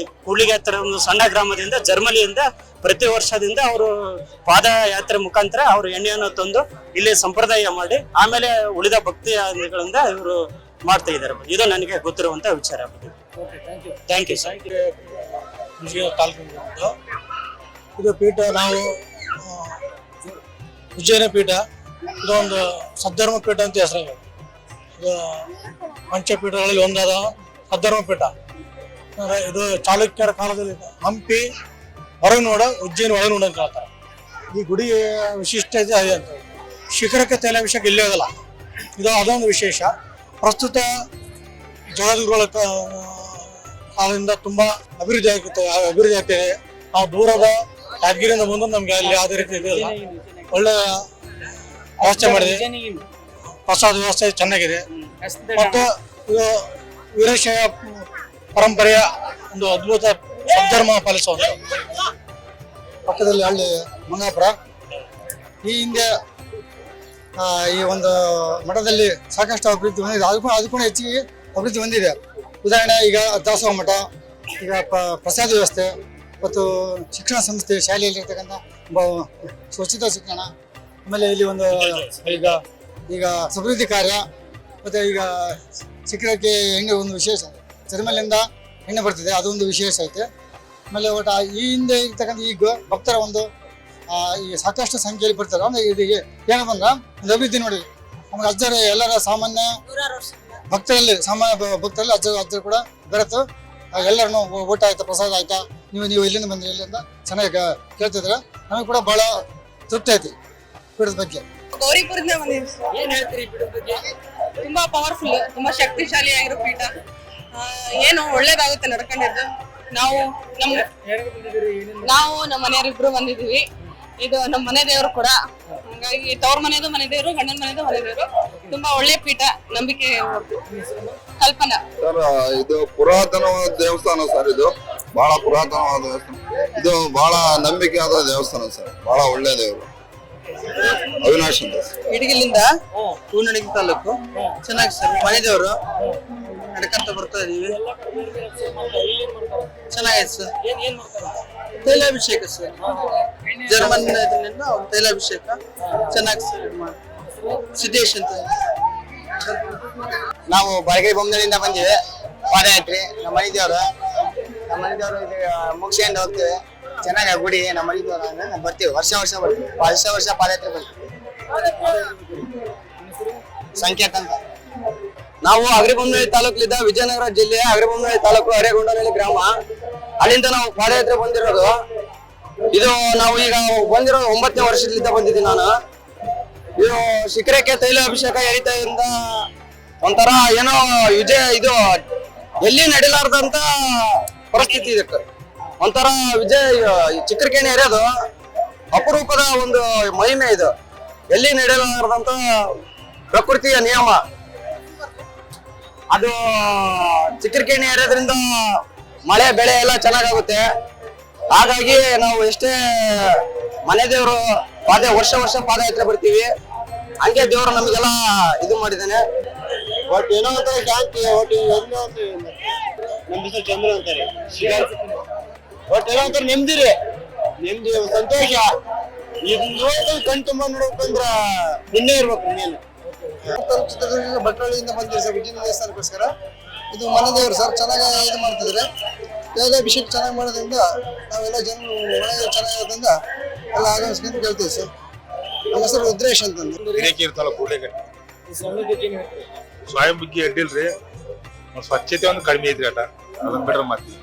ಕೂಡ್ಲಿಗೆ ಹತ್ತಿರ ಒಂದು ಸಣ್ಣ ಗ್ರಾಮದಿಂದ ಜರ್ಮಲಿಯಿಂದ ಪ್ರತಿ ವರ್ಷದಿಂದ ಅವರು ಪಾದಯಾತ್ರೆ ಮುಖಾಂತರ ಅವರು ಎಣ್ಣೆಯನ್ನು ತಂದು ಇಲ್ಲಿ ಸಂಪ್ರದಾಯ ಮಾಡಿ ಆಮೇಲೆ ಉಳಿದ ಭಕ್ತಿಗಳಿಂದ ಇವರು ಮಾಡ್ತಾ ಇದ್ದಾರೆ. ಇದು ನನಗೆ ಗೊತ್ತಿರುವಂತ ವಿಚಾರ. Thank you sir. ಇದು ಪೀಠ ನಾವು ಉಜ್ಜಯಿನಿ ಪೀಠ, ಇದೊಂದು ಸದ್ಧರ್ಮ ಪೀಠ ಅಂತ ಹೆಸರು. ಇದು ಪಂಚಪೀಠಗಳಲ್ಲಿ ಒಂದಾದ ಸದ್ಧರ್ಮ ಪೀಠ. ಇದು ಚಾಲುಕ್ಯರ ಕಾಲದಲ್ಲಿ ಹಂಪಿ ಹೊರನೋಡ, ಉಜ್ಜಯಿನಿ ಒಳನೋಡ ಅಂತ ಹೇಳ್ತಾರೆ. ಈ ಗುಡಿ ವಿಶಿಷ್ಟತೆ ಅದೇ ಅಂತ. ಶಿಖರಕ್ಕೆ ತೈಲಾಭಿಷೇಕ ಇಲ್ಲೇ ಅದಲ್ಲ, ಇದು ಅದೊಂದು ವಿಶೇಷ. ಪ್ರಸ್ತುತ ಜಗದ್ಗುರುಗಳ ಕಾಲದಿಂದ ತುಂಬಾ ಅಭಿವೃದ್ಧಿ ಆಗ್ತಿದೆ. ನಾವು ದೂರದ ಯಾದಗಿರಿಯಿಂದ ಬಂದು ನಮ್ಗೆ ಅಲ್ಲಿ ಯಾವುದೇ ರೀತಿ ಇದೆಯಲ್ಲ, ಒಳ್ಳೆ ವ್ಯವಸ್ಥೆ ಮಾಡಿದೆ, ಪ್ರಸಾದ ವ್ಯವಸ್ಥೆ ಚೆನ್ನಾಗಿದೆ. ಮತ್ತು ಇದು ವೀರಶೈವ ಪರಂಪರೆಯ ಒಂದು ಅದ್ಭುತ ಸದ್ಧರ್ಮ ಪಾಲಿಸುವಂತ. ಪಕ್ಕದಲ್ಲಿ ಹಳ್ಳಿ ಮಂಗಾಪುರ. ಈ ಹಿಂದೆ ಈ ಒಂದು ಮಠದಲ್ಲಿ ಸಾಕಷ್ಟು ಅಭಿವೃದ್ಧಿ ಹೊಂದಿದೆ. ಅದಕ್ಕೂ ಹೆಚ್ಚಿಗೆ ಅಭಿವೃದ್ಧಿ ಹೊಂದಿದೆ. ಉದಾಹರಣೆ ಈಗ ದಾಸೋಹ ಮಠ, ಈಗ ಪ್ರಸಾದ ವ್ಯವಸ್ಥೆ ಮತ್ತು ಶಿಕ್ಷಣ ಸಂಸ್ಥೆ, ಶಾಲೆಯಲ್ಲಿ ಇರ್ತಕ್ಕಂಥ ಸ್ವಚ್ಛತಾ ಶಿಕ್ಷಣ, ಆಮೇಲೆ ಇಲ್ಲಿ ಒಂದು ಈಗ ಸಮೃದ್ಧಿ ಕಾರ್ಯ, ಮತ್ತು ಈಗ ಶಿಖರಕ್ಕೆ ಎಣ್ಣೆ ಒಂದು ವಿಶೇಷ, ಜರ್ಮಲಿಯಿಂದ ಎಣ್ಣೆ ಬರ್ತಿದೆ, ಅದೊಂದು ವಿಶೇಷ ಐತೆ. ಆಮೇಲೆ ಒಟ್ಟು ಈ ಹಿಂದೆ ಇರ್ತಕ್ಕಂಥ ಈಗ ಭಕ್ತರ ಒಂದು ಈ ಸಾಕಷ್ಟು ಸಂಖ್ಯೆಯಲ್ಲಿ ಬರ್ತಾರೆ. ಅಂದ್ರೆ ಇದು ಏನಪ್ಪ ಅಂದ್ರೆ ಒಂದು ಅಭಿವೃದ್ಧಿ ನೋಡಿ. ನಮ್ಗೆ ಅಜ್ಜರ ಎಲ್ಲರ ಸಾಮಾನ್ಯ ಭಕ್ತರಲ್ಲಿ ಅಜ್ಜರು ಕೂಡ ಬೆರೆತು ಎಲ್ಲರನ್ನು ಊಟ ಆಯ್ತಾ, ಪ್ರಸಾದ ಆಯ್ತಾ, ನೀವು ಇಲ್ಲಿಂದ ಬಂದ್ರಿ, ಇಲ್ಲಿಂದ ಚೆನ್ನಾಗಿ ಕೇಳ್ತಿದ್ರೆ ನಮಗೆ ಕೂಡ ಬಹಳ ತೃಪ್ತಿ ಐತಿ ಪೀಠದ ಬಗ್ಗೆ. ಗೌರಿಪುರದಿಂದ ಬಂದಿದ್ದೀವಿ. ತುಂಬಾ ಪವರ್ಫುಲ್, ತುಂಬಾ ಶಕ್ತಿಶಾಲಿಯಾಗಿರೋ ಪೀಠ. ಏನು ಒಳ್ಳೇದಾಗುತ್ತೆ ನಡ್ಕೊಂಡಿದ್ದು. ನಾವು ನಮ್ಮ ಮನೆಯವರಿಬ್ರು ಬಂದಿದ್ದೀವಿ. ಇದು ನಮ್ಮ ಮನೆ ದೇವರು ಕೂಡ, ಹಾಗಾಗಿ ತವ್ರ ಮನೆಯದು ಮನೆ ದೇವರು, ಗಂಡನ ಮನೆಯದು ಮನೆ ದೇವರು. ತುಂಬಾ ಒಳ್ಳೆ ಪೀಠ, ನಂಬಿಕೆ. ಕಲ್ಪನಾ ಸರ್, ಇದು ಪುರಾತನವಾದ ದೇವಸ್ಥಾನ ಸರ್. ಇದು ಬಹಳ ಪುರಾತನವಾದ ದೇವಸ್ಥಾನ. ಇದು ಬಹಳ ನಂಬಿಕೆಯಾದ ದೇವಸ್ಥಾನ ಸರ್. ಬಹಳ ಒಳ್ಳೆ ದೇವರು. ಅವಿನಾಶ್ ಅಂತ ಇಡಗಿಲಿಂದ ಹೂನಡಗಿ ತಾಲೂಕು. ಚೆನ್ನಾಗಿ ಸರ್, ಮನೆ ದೇವರು. ನಡ್ಕಂತ ಬರ್ತಾ ಇದೀವಿ. ಚೆನ್ನಾಗೈತೆ ಸರ್. ತೈಲಾಭಿಷೇಕ ಸರ್, ಜರ್ಮನ್ ಇದರಿಂದ ತೈಲಾಭಿಷೇಕ ಚೆನ್ನಾಗಿ ಸರ್. ಸಿದ್ದೇಶ್ ಅಂತ. ನಾವು ಬಳಗೈ ಬೊಮ್ಮನಹಳ್ಳಿಯಿಂದ ಬಂದಿವಿ. ಪಾದಯಾತ್ರೆ ನಮ್ಮ ಮನೆ ದೇವರು ಮುಗಿಸ್ಕೊಂಡು ಹೋಗ್ತೇವೆ. ಚೆನ್ನಾಗಿ ಗುಡಿ ನಮ್ಮ ಮನೆ ದೇವರು ಬರ್ತೀವಿ. ವರ್ಷ ಬರ್ತೀವಿ. ಪಾದಯಾತ್ರೆ ಬರ್ತೀವಿ. ಸಂಕೇತ ಅಂತ. ನಾವು ಅಗ್ರಿಬೊಮ್ಮನಹಳ್ಳಿ ತಾಲೂಕಿನಿಂದ ವಿಜಯನಗರ ಜಿಲ್ಲೆ ಅಗ್ರಿಬೊಮ್ಮನಹಳ್ಳಿ ತಾಲೂಕು ಅರೇಗೊಂಡನಹಳ್ಳಿ ಗ್ರಾಮ. ಅಲ್ಲಿಂದ ನಾವು ಪಾದಯಾತ್ರೆ ಬಂದಿರೋದು. ಇದು ನಾವು ಈಗ ಬಂದಿರೋ 9ನೇ ವರ್ಷದಿಂದ ಬಂದಿದ್ದೀನಿ ನಾನು. ಇದು ಶಿಖರಕ್ಕೆ ತೈಲಾಭಿಷೇಕ ಎರಿತಾಯಿಂದ ಒಂಥರ ಏನೋ ಇದು ಎಲ್ಲಿ ನಡಿಲಾರ್ದಂತ ಪರಿಸ್ಥಿತಿ ಇದಕ್ಕೆ. ಒಂಥರ ಚಿಕ್ಕರಿಕೆಣೆ ಎರೆಯೋದು ಅಪರೂಪದ ಒಂದು ಮಹಿಮೆ. ಇದು ಎಲ್ಲಿ ನಡೆಯಲಾರದಂತ ಪ್ರಕೃತಿಯ ನಿಯಮ. ಅದು ಚಿಕ್ಕರಿಕೆಣೆ ಎರೆಯೋದ್ರಿಂದ ಮಳೆ ಬೆಳೆ ಎಲ್ಲ ಚೆನ್ನಾಗಾಗುತ್ತೆ. ಹಾಗಾಗಿ ನಾವು ಎಷ್ಟೇ ಮನೆ ದೇವರು ವರ್ಷ ಪಾದಯಾತ್ರೆ ಬರ್ತೀವಿ. ಹಂಗೆ ದೇವರು ನಮಗೆಲ್ಲ ಇದು ಮಾಡಿದ್ದಾನೆ. ಒಟ್ಟು ಏನೋ ಒಂಥರ ಶಾಂತಿ. ನಮ್ಮ ಹೆಸರು ಚಂದ್ರ ಅಂತಾರೆ. ಒಟ್ಟು ಏನೋ ಒಂಥರ ನೆಮ್ಮದಿ, ಸಂತೋಷ. ಇದು ನೋಡ್ಕೊಂಡು ಕಣ್ ತುಂಬ ನೋಡ್ಬೇಕಂದ್ರ ನಿನ್ನೆ ಇರ್ಬೇಕು. ಇನ್ನೇನು ಚಿತ್ರದುರ್ಗ ಭಟ್ರಳ್ಳಿಯಿಂದ ಬಂದಿರಿ ಸರ್, ವಿಜಯ ದೇವಸ್ಥಾನಕ್ಕೋಸ್ಕರ. ಇದು ಮನೆ ದೇವರು ಸರ್, ಚೆನ್ನಾಗಿ ಇದು ಮಾಡ್ತಿದ್ರೆ. ತೈಲಾಭಿಷೇಕ ಚೆನ್ನಾಗಿ ಮಾಡೋದ್ರಿಂದ ನಾವೆಲ್ಲ ಜನರು ಮನೆ ಚೆನ್ನಾಗಿರೋದ್ರಿಂದ ಎಲ್ಲ ಆಗಮಿಸ್ಕೊಂಡು ಕೇಳ್ತೀವಿ ಸರ್. ನಮ್ಮ ಹೆಸರು ರುದ್ರೇಶ್ ಅಂತಂದು. ಹಿರೇಕೆರೆ ತಾಲೂಕು ಕೂಡಲೇ ಸ್ವಯಂ ಬಗ್ಗೆ ಅಡ್ಡಿಲ್ರಿ. ಸ್ವಚ್ಛತೆ ಒಂದು ಕಡಿಮೆ ಐತ್ರಿ. ಆಟ ಅದನ್ನ ಬಿಡ್ರ ಮಾಡ್ತೀವಿ.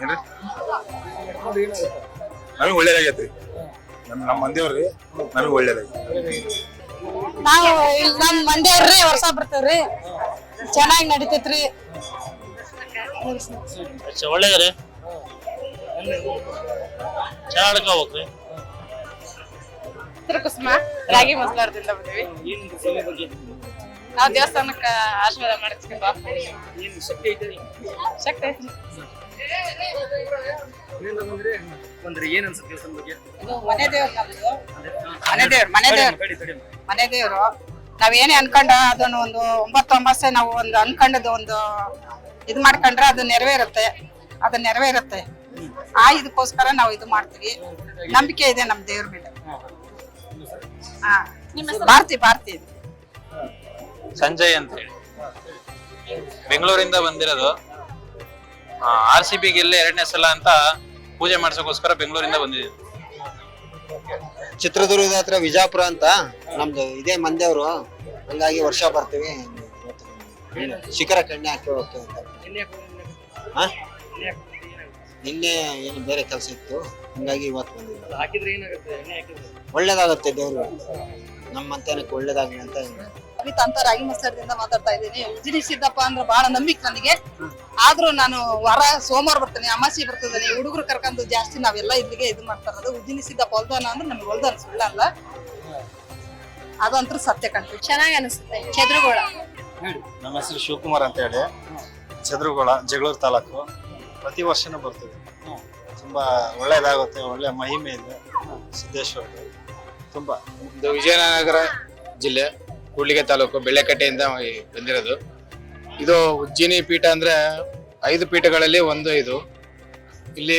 ಏನ್ರಿ ನಮಗೆ ಒಳ್ಳೇದಾಗೈತ್ರಿ. ನಮ್ಮ ಮಂದಿಯವ್ರಿ ನಮಗೆ ಒಳ್ಳೇದಾಗೈತಿ. ನಾವು ನಮ್ ಮಂಡ್ಯವ್ರಿ ವರ್ಷ ಬರ್ತೇವ್ರಿ. ಚೆನ್ನಾಗಿ ನಡೀತೈತ್ರಿ. ಒಳ್ಳೇದ್ರಿ, ಚೆನ್ನಾಗಿ ಹೋಗ್ರಿ. ಕುಸುಮ ರಾಗಿ ಮಸ್ಲಾರದಿಂದ ಬಂದಿವಿ. ನಾವು ದೇವಸ್ಥಾನಕ್ಕೆ ಆಶೀರ್ವಾದ ಮಾಡಿಸ್ಕೊಂಡು ಶಕ್ತಿ ಐತಿ. ಏನ್ ಅನ್ಸುತ್ತೆ ದೇವಸ್ಥಾನ ಬಗ್ಗೆ? ಮನೆ ದೇವ್ರು ಮನೆ ದೇವ್ರು ನಾವೇನೇ ಅನ್ಕೊಂಡ ಅದನ್ನು ಒಂದು 9 ಅಮಾವಾಸ್ಯೆ ನಾವು ಒಂದು ಅನ್ಕೊಂಡದ್ದು ಒಂದು ಇದು ಮಾಡ್ಕೊಂಡ್ರೆ ಅದು ನೆರವೇರುತ್ತೆ. ಇದಕ್ಕೋಸ್ಕರ ನಾವು ಇದು ಮಾಡ್ತೀವಿ. ನಂಬಿಕೆ ಇದೆ ನಮ್ಮ ದೇವ್ರ ಮೇಲೆ. ಭಾರತಿ ಸಂಜಯ್ ಅಂತ ಹೇಳಿ ಬೆಂಗಳೂರಿಂದ ಬಂದಿರೋದು. RCB ಗೆಲ್ಲೇ 2ನೇ ಸಲ ಅಂತ ಪೂಜೆ ಮಾಡ್ಸೋಕೋಸ್ಕರ ಬೆಂಗಳೂರಿಂದ ಬಂದಿದ್ದೀವಿ. ಚಿತ್ರದುರ್ಗದ ಹತ್ರ ವಿಜಾಪುರ ಅಂತ ನಮ್ದು ಇದೇ ಮಂದೇವ್ರು, ಹಂಗಾಗಿ ವರ್ಷ ಬರ್ತೀವಿ. ಶಿಖರ ಕಣ್ಣೆ ಹಾಕಿ ಹೋಗ್ತೀವಿ ಅಂತ. ನಿನ್ನೆ ಏನು ಬೇರೆ ಕೆಲಸ ಇತ್ತು, ಹಂಗಾಗಿ ಇವತ್ತು ಬಂದಿದ್ವಿ. ಒಳ್ಳೇದಾಗತ್ತೆ ದೇವ್ರು, ನಮ್ಮ ಮಂತನಕ್ಕೆ ಒಳ್ಳೇದಾಗಲಿ ಅಂತ. ಅಂತ ರಾಗಿ ಮಸಾರದಿಂದ ಮಾತಾಡ್ತಾ ಇದ್ದೀನಿ. ಉಜಿನಿ ಸಿದ್ದಪ್ಪ ಅಂದ್ರೆ ಬಹಳ ನಂಬಿಕೆ ನನಗೆ. ಆದ್ರೂ ನಾನು ಸೋಮವಾರ ಬರ್ತೇನೆ, ಅಮಾಸಿ ಬರ್ತದೆ. ಹುಡುಗರು ಕರ್ಕೊಂಡು ಜಾಸ್ತಿ ನಾವೆಲ್ಲ ಇಲ್ಲಿಗೆ ಇದು ಮಾಡ್ತಾ ಇರೋದು. ಉಜಿನಿ ಸಿದ್ದಪ್ಪ ಹೊಲ್ದಾನ ಅಂದ್ರೆ ನಮ್ಗೆ ಹೊಲ್ದಾನ ಸುಳ್ಳಲ್ಲ, ಅದಂತೂ ಸತ್ಯ ಕಾಣ್ತೀವಿ. ಚೆನ್ನಾಗಿ ಅನಿಸುತ್ತೆ. ಚಂದ್ರಗೋಳ. ನಮ್ಮ ಹೆಸರು ಶಿವಕುಮಾರ್ ಅಂತ ಹೇಳಿ, ಚಂದ್ರಗೋಳ, ಜಗಳೂರು ತಾಲೂಕು. ಪ್ರತಿ ವರ್ಷನೂ ಬರ್ತೀವಿ. ತುಂಬಾ ಒಳ್ಳೇದಾಗುತ್ತೆ, ಒಳ್ಳೆ ಮಹಿಮೆ ಇದೆ ಸಿದ್ದೇಶ್ವರ. ತುಂಬಾ ಇದು ವಿಜಯನಗರ ಜಿಲ್ಲೆ ಕೂಡ್ಲಿಗೆ ತಾಲೂಕು ಬೆಳ್ಳೆಕಟ್ಟೆಯಿಂದ ಬಂದಿರೋದು. ಇದು ಉಜ್ಜಿನಿ ಪೀಠ ಅಂದ್ರೆ 5 ಪೀಠಗಳಲ್ಲಿ ಒಂದು. ಇದು ಇಲ್ಲಿ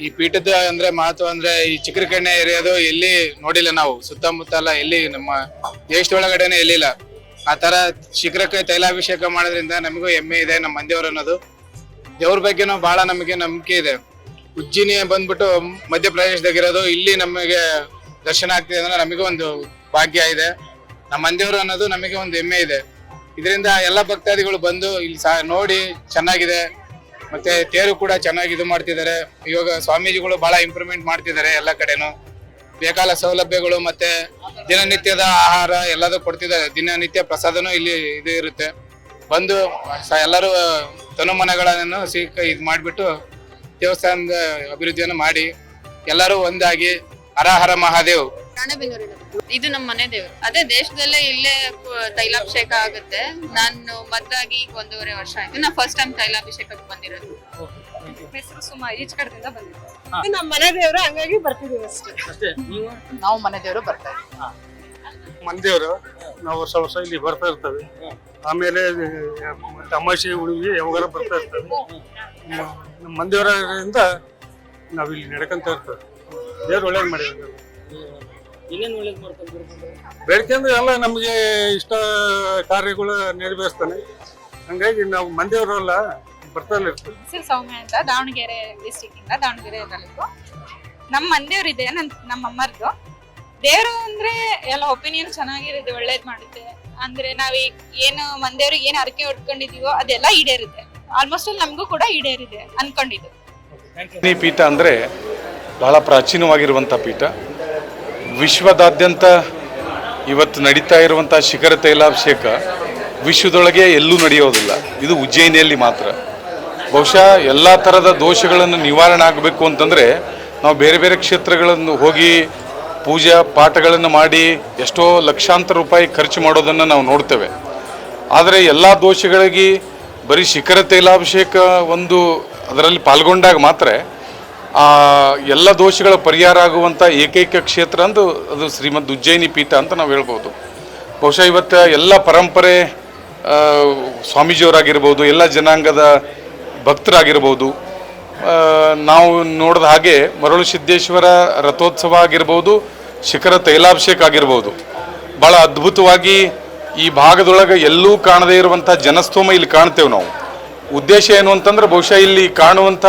ಈ ಪೀಠದ ಅಂದ್ರೆ ಮಹತ್ವ ಅಂದ್ರೆ ಈ ಚಿಕ್ಕರಕಣ್ಣೆ ಏರಿಯಾದು ಎಲ್ಲಿ ನೋಡಿಲ್ಲ ನಾವು. ಸುತ್ತಮುತ್ತಲ ಎಲ್ಲಿ ನಮ್ಮ ದೇಶದೊಳಗಡೆನೆ ಎಲ್ಲಿಲ್ಲ. ಆ ತರ ಶಿಖರಕ್ಕೆ ತೈಲಾಭಿಷೇಕ ಮಾಡೋದ್ರಿಂದ ನಮಗೂ ಹೆಮ್ಮೆ ಇದೆ. ನಮ್ಮ ಮಂದಿಯವರು ಅನ್ನೋದು ದೇವ್ರ ಬಗ್ಗೆನೂ ಬಹಳ ನಮಗೆ ನಂಬಿಕೆ ಇದೆ. ಉಜ್ಜಿನಿ ಬಂದ್ಬಿಟ್ಟು ಮಧ್ಯಪ್ರದೇಶದಾಗಿರೋದು. ಇಲ್ಲಿ ನಮಗೆ ದರ್ಶನ ಆಗ್ತಿದೆ ಅಂದ್ರೆ ನಮಗೆ ಒಂದು ಭಾಗ್ಯ ಇದೆ. ನಮ್ಮ ಮಂದಿಯವರು ಅನ್ನೋದು ನಮಗೆ ಒಂದು ಹೆಮ್ಮೆ ಇದೆ. ಇದರಿಂದ ಎಲ್ಲ ಭಕ್ತಾದಿಗಳು ಬಂದು ಇಲ್ಲಿ ನೋಡಿ ಚೆನ್ನಾಗಿದೆ. ಮತ್ತೆ ತೇರು ಕೂಡ ಚೆನ್ನಾಗಿ ಇದು ಮಾಡ್ತಿದ್ದಾರೆ. ಇವಾಗ ಸ್ವಾಮೀಜಿಗಳು ಬಹಳ ಇಂಪ್ರೂವ್ಮೆಂಟ್ ಮಾಡ್ತಿದ್ದಾರೆ. ಎಲ್ಲ ಕಡೆನೂ ಬೇಕಾದ ಸೌಲಭ್ಯಗಳು ಮತ್ತೆ ದಿನನಿತ್ಯದ ಆಹಾರ ಎಲ್ಲದೂ ಕೊಡ್ತಿದ್ದಾರೆ. ದಿನನಿತ್ಯ ಪ್ರಸಾದನೂ ಇಲ್ಲಿ ಇದು ಇರುತ್ತೆ. ಬಂದು ಎಲ್ಲರೂ ತನುಮನಗಳನ್ನು ಇದು ಮಾಡಿಬಿಟ್ಟು ದೇವಸ್ಥಾನದ ಅಭಿವೃದ್ಧಿಯನ್ನು ಮಾಡಿ ಎಲ್ಲರೂ ಒಂದಾಗಿ ಹರ ಹರ ಮಹಾದೇವ್. ಇದು ನಮ್ಮ ಮನೆ ದೇವ್ರು. ಅದೇ ದೇಶದಲ್ಲೇ ಇಲ್ಲೇ ತೈಲಾಭಿಷೇಕ ಆಗುತ್ತೆ. ನಾನು ಮದ್ವಾಗಿ ಈಗ 1.5 ವರ್ಷ ಆಯ್ತು. ನಾ ಫಸ್ಟ್ ಟೈಮ್ ತೈಲಾಭಿಷೇಕಕ್ಕೆ ಬಂದಿರೋದು. ಹೆಸರು ಸುಮಾ, ಈಚ್ ಕಡೆದಿಂದ ಬಂದಿರೋದು. ನಮ್ಮ ಮನೆ ದೇವ್ರು, ಹಂಗಾಗಿ ಬರ್ತಿದೀವಿ ಅಷ್ಟೇ. ನಾವು ಮನೆ ದೇವ್ರು ಬರ್ತಾ ಇದ್ದೀವಿ. ಮಂದೇವ್ರು ನಾವು ವರ್ಷ ಇಲ್ಲಿ ಬರ್ತಾ ಇರ್ತೇವೆ. ಆಮೇಲೆ ಅಮಾವಾಸ್ಯೆ ಹುಡುಗಿ ಯಾವಾಗ ಬರ್ತಾ ಇರ್ತೇವೆ. ನಮ್ಮ ಮಂದೇವರಿಂದ ನಾವಿಲ್ಲಿ ನಡ್ಕೊಂತ ಇರ್ತೇವೆ. ದೇವ್ರು ಒಳ್ಳೇದು ಮಾಡಿದ್ರು. ಬೇಡಿಕೆ ಅಂದ್ರೆ ಎಲ್ಲ ನಮಗೆ ಇಷ್ಟ ಕಾರ್ಯಗಳು ನೆರವೇರಿಸ್ತಾನೆ. ಹಂಗಾಗಿ ನಾವು ಮಂದೇವರೆಲ್ಲ ಬರ್ತಾ ಇರ್ತೀವಿ. ಹೆಸರು ಸೌಮ್ಯ ಅಂತ, ದಾವಣಗೆರೆ ಡಿಸ್ಟಿಕ್ ಇಂದ, ದಾವಣಗೆರೆ ತಾಲೂಕು. ನಮ್ಮ ಮಂದೇವ್ರು ಇದೆ, ನಮ್ಮ ಅಮ್ಮರ್ದು. ದೇವ್ರು ಅಂದ್ರೆ ಎಲ್ಲ ಒಪಿನಿಯನ್ ಚೆನ್ನಾಗಿರುತ್ತೆ, ಒಳ್ಳೇದ್ ಮಾಡುತ್ತೆ. ಅಂದ್ರೆ ನಾವೀಗ ಏನು ಮಂದೇವ್ರಿಗೆ ಏನ್ ಹರಕೆ ಹೊಡ್ಕೊಂಡಿದೀವೋ ಅದೆಲ್ಲ ಈಡೇರುತ್ತೆ. ಆಲ್ಮೋಸ್ಟ್ ಅಲ್ಲಿ ನಮಗೂ ಕೂಡ ಈಡೇರಿದೆ ಅನ್ಕೊಂಡಿದ್ದು. ಈ ಪೀಠ ಅಂದರೆ ಬಹಳ ಪ್ರಾಚೀನವಾಗಿರುವಂಥ ಪೀಠ. ವಿಶ್ವದಾದ್ಯಂತ ಇವತ್ತು ನಡೀತಾ ಇರುವಂಥ ಶಿಖರ ತೈಲಾಭಿಷೇಕ ವಿಶ್ವದೊಳಗೆ ಎಲ್ಲೂ ನಡೆಯೋದಿಲ್ಲ. ಇದು ಉಜ್ಜಯಿನಿಯಲ್ಲಿ ಮಾತ್ರ. ಬಹುಶಃ ಎಲ್ಲ ಥರದ ದೋಷಗಳನ್ನು ನಿವಾರಣೆ ಆಗಬೇಕು ಅಂತಂದರೆ ನಾವು ಬೇರೆ ಬೇರೆ ಕ್ಷೇತ್ರಗಳನ್ನು ಹೋಗಿ ಪೂಜಾ ಪಾಠಗಳನ್ನು ಮಾಡಿ ಎಷ್ಟೋ ಲಕ್ಷಾಂತರ ರೂಪಾಯಿ ಖರ್ಚು ಮಾಡೋದನ್ನು ನಾವು ನೋಡ್ತೇವೆ. ಆದರೆ ಎಲ್ಲ ದೋಷಗಳಿಗೆ ಬರೀ ಶಿಖರ ತೈಲಾಭಿಷೇಕ ಒಂದು ಅದರಲ್ಲಿ ಪಾಲ್ಗೊಂಡಾಗ ಮಾತ್ರ ಎಲ್ಲ ದೋಷಗಳ ಪರಿಹಾರ ಆಗುವಂಥ ಏಕೈಕ ಕ್ಷೇತ್ರ ಅಂದು ಅದು ಶ್ರೀಮದ್ ಉಜ್ಜಯಿನಿ ಪೀಠ ಅಂತ ನಾವು ಹೇಳ್ಬೋದು. ಬಹುಶಃ ಇವತ್ತು ಎಲ್ಲ ಪರಂಪರೆ ಸ್ವಾಮೀಜಿಯವರಾಗಿರ್ಬೋದು, ಎಲ್ಲ ಜನಾಂಗದ ಭಕ್ತರಾಗಿರ್ಬೋದು, ನಾವು ನೋಡಿದ ಹಾಗೆ ಮರಳು ಸಿದ್ದೇಶ್ವರ ರಥೋತ್ಸವ ಆಗಿರ್ಬೋದು, ಶಿಖರ ತೈಲಾಭಿಷೇಕ ಆಗಿರ್ಬೋದು, ಭಾಳ ಅದ್ಭುತವಾಗಿ ಈ ಭಾಗದೊಳಗೆ ಎಲ್ಲೂ ಕಾಣದೇ ಇರುವಂಥ ಜನಸ್ತೋಮ ಇಲ್ಲಿ ಕಾಣ್ತೇವೆ ನಾವು. ಉದ್ದೇಶ ಏನು ಅಂತಂದ್ರೆ ಬಹುಶಃ ಇಲ್ಲಿ ಕಾಣುವಂಥ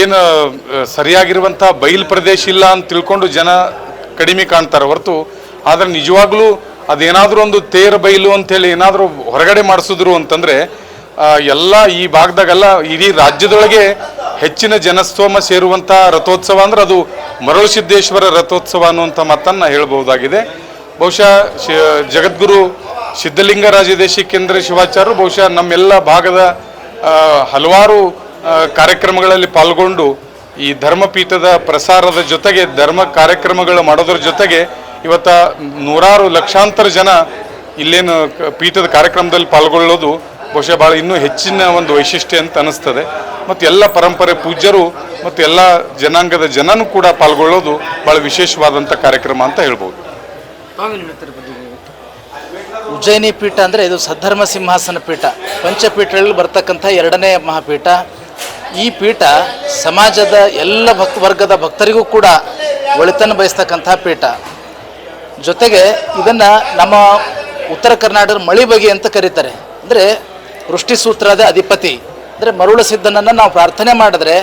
ಏನು ಸರಿಯಾಗಿರುವಂಥ ಬಯಲು ಪ್ರದೇಶ ಇಲ್ಲ ಅಂತ ತಿಳ್ಕೊಂಡು ಜನ ಕಡಿಮೆ ಕಾಣ್ತಾರೆ ಹೊರತು, ಆದರೆ ನಿಜವಾಗ್ಲೂ ಅದೇನಾದರೂ ಒಂದು ತೇರು ಬಯಲು ಅಂಥೇಳಿ ಏನಾದರೂ ಹೊರಗಡೆ ಮಾಡಿಸಿದ್ರು ಅಂತಂದರೆ ಎಲ್ಲ ಈ ಭಾಗದಾಗೆಲ್ಲ ಇಡೀ ರಾಜ್ಯದೊಳಗೆ ಹೆಚ್ಚಿನ ಜನಸ್ತೋಮ ಸೇರುವಂಥ ರಥೋತ್ಸವ ಅಂದ್ರೆ ಅದು ಮರಳು ಸಿದ್ದೇಶ್ವರ ರಥೋತ್ಸವ ಅನ್ನುವಂಥ ಮಾತನ್ನು ಹೇಳ್ಬೋದಾಗಿದೆ. ಬಹುಶಃ ಜಗದ್ಗುರು ಸಿದ್ಧಲಿಂಗರಾಜದೇಶಿಕೇಂದ್ರ ಶಿವಾಚಾರ್ಯರು ಬಹುಶಃ ನಮ್ಮೆಲ್ಲ ಭಾಗದ ಹಲವಾರು ಕಾರ್ಯಕ್ರಮಗಳಲ್ಲಿ ಪಾಲ್ಗೊಂಡು ಈ ಧರ್ಮಪೀಠದ ಪ್ರಸಾರದ ಜೊತೆಗೆ ಧರ್ಮ ಕಾರ್ಯಕ್ರಮಗಳು ಮಾಡೋದ್ರ ಜೊತೆಗೆ ಇವತ್ತು ನೂರಾರು ಲಕ್ಷಾಂತರ ಜನ ಇಲ್ಲೇನು ಪೀಠದ ಕಾರ್ಯಕ್ರಮದಲ್ಲಿ ಪಾಲ್ಗೊಳ್ಳೋದು ಬಹುಶಃ ಭಾಳ ಇನ್ನೂ ಹೆಚ್ಚಿನ ಒಂದು ವೈಶಿಷ್ಟ್ಯ ಅಂತ ಅನ್ನಿಸ್ತದೆ. ಮತ್ತು ಎಲ್ಲ ಪರಂಪರೆ ಪೂಜ್ಯರು ಮತ್ತು ಎಲ್ಲ ಜನಾಂಗದ ಜನನೂ ಕೂಡ ಪಾಲ್ಗೊಳ್ಳೋದು ಭಾಳ ವಿಶೇಷವಾದಂಥ ಕಾರ್ಯಕ್ರಮ ಅಂತ ಹೇಳ್ಬೋದು. ಉಜ್ಜಯಿನಿ ಪೀಠ ಅಂದರೆ ಇದು ಸದ್ಧರ್ಮ ಸಿಂಹಾಸನ ಪೀಠ, ಪಂಚಪೀಠಗಳಲ್ಲಿ ಬರ್ತಕ್ಕಂಥ 2ನೇ ಮಹಾಪೀಠ. ಈ ಪೀಠ ಸಮಾಜದ ಎಲ್ಲ ವರ್ಗದ ಭಕ್ತರಿಗೂ ಕೂಡ ಒಳಿತನ್ನು ಬಯಸ್ತಕ್ಕಂಥ ಪೀಠ. ಜೊತೆಗೆ ಇದನ್ನು ನಮ್ಮ ಉತ್ತರ ಕರ್ನಾಟಕದ ಮಳಿಬಗಿ ಅಂತ ಕರೀತಾರೆ. ಅಂದರೆ ವೃಷ್ಟಿ ಸೂತ್ರದ ಅಧಿಪತಿ ಅಂದರೆ ಮರುಳ ಸಿದ್ಧನನ್ನು ನಾವು ಪ್ರಾರ್ಥನೆ ಮಾಡಿದ್ರೆ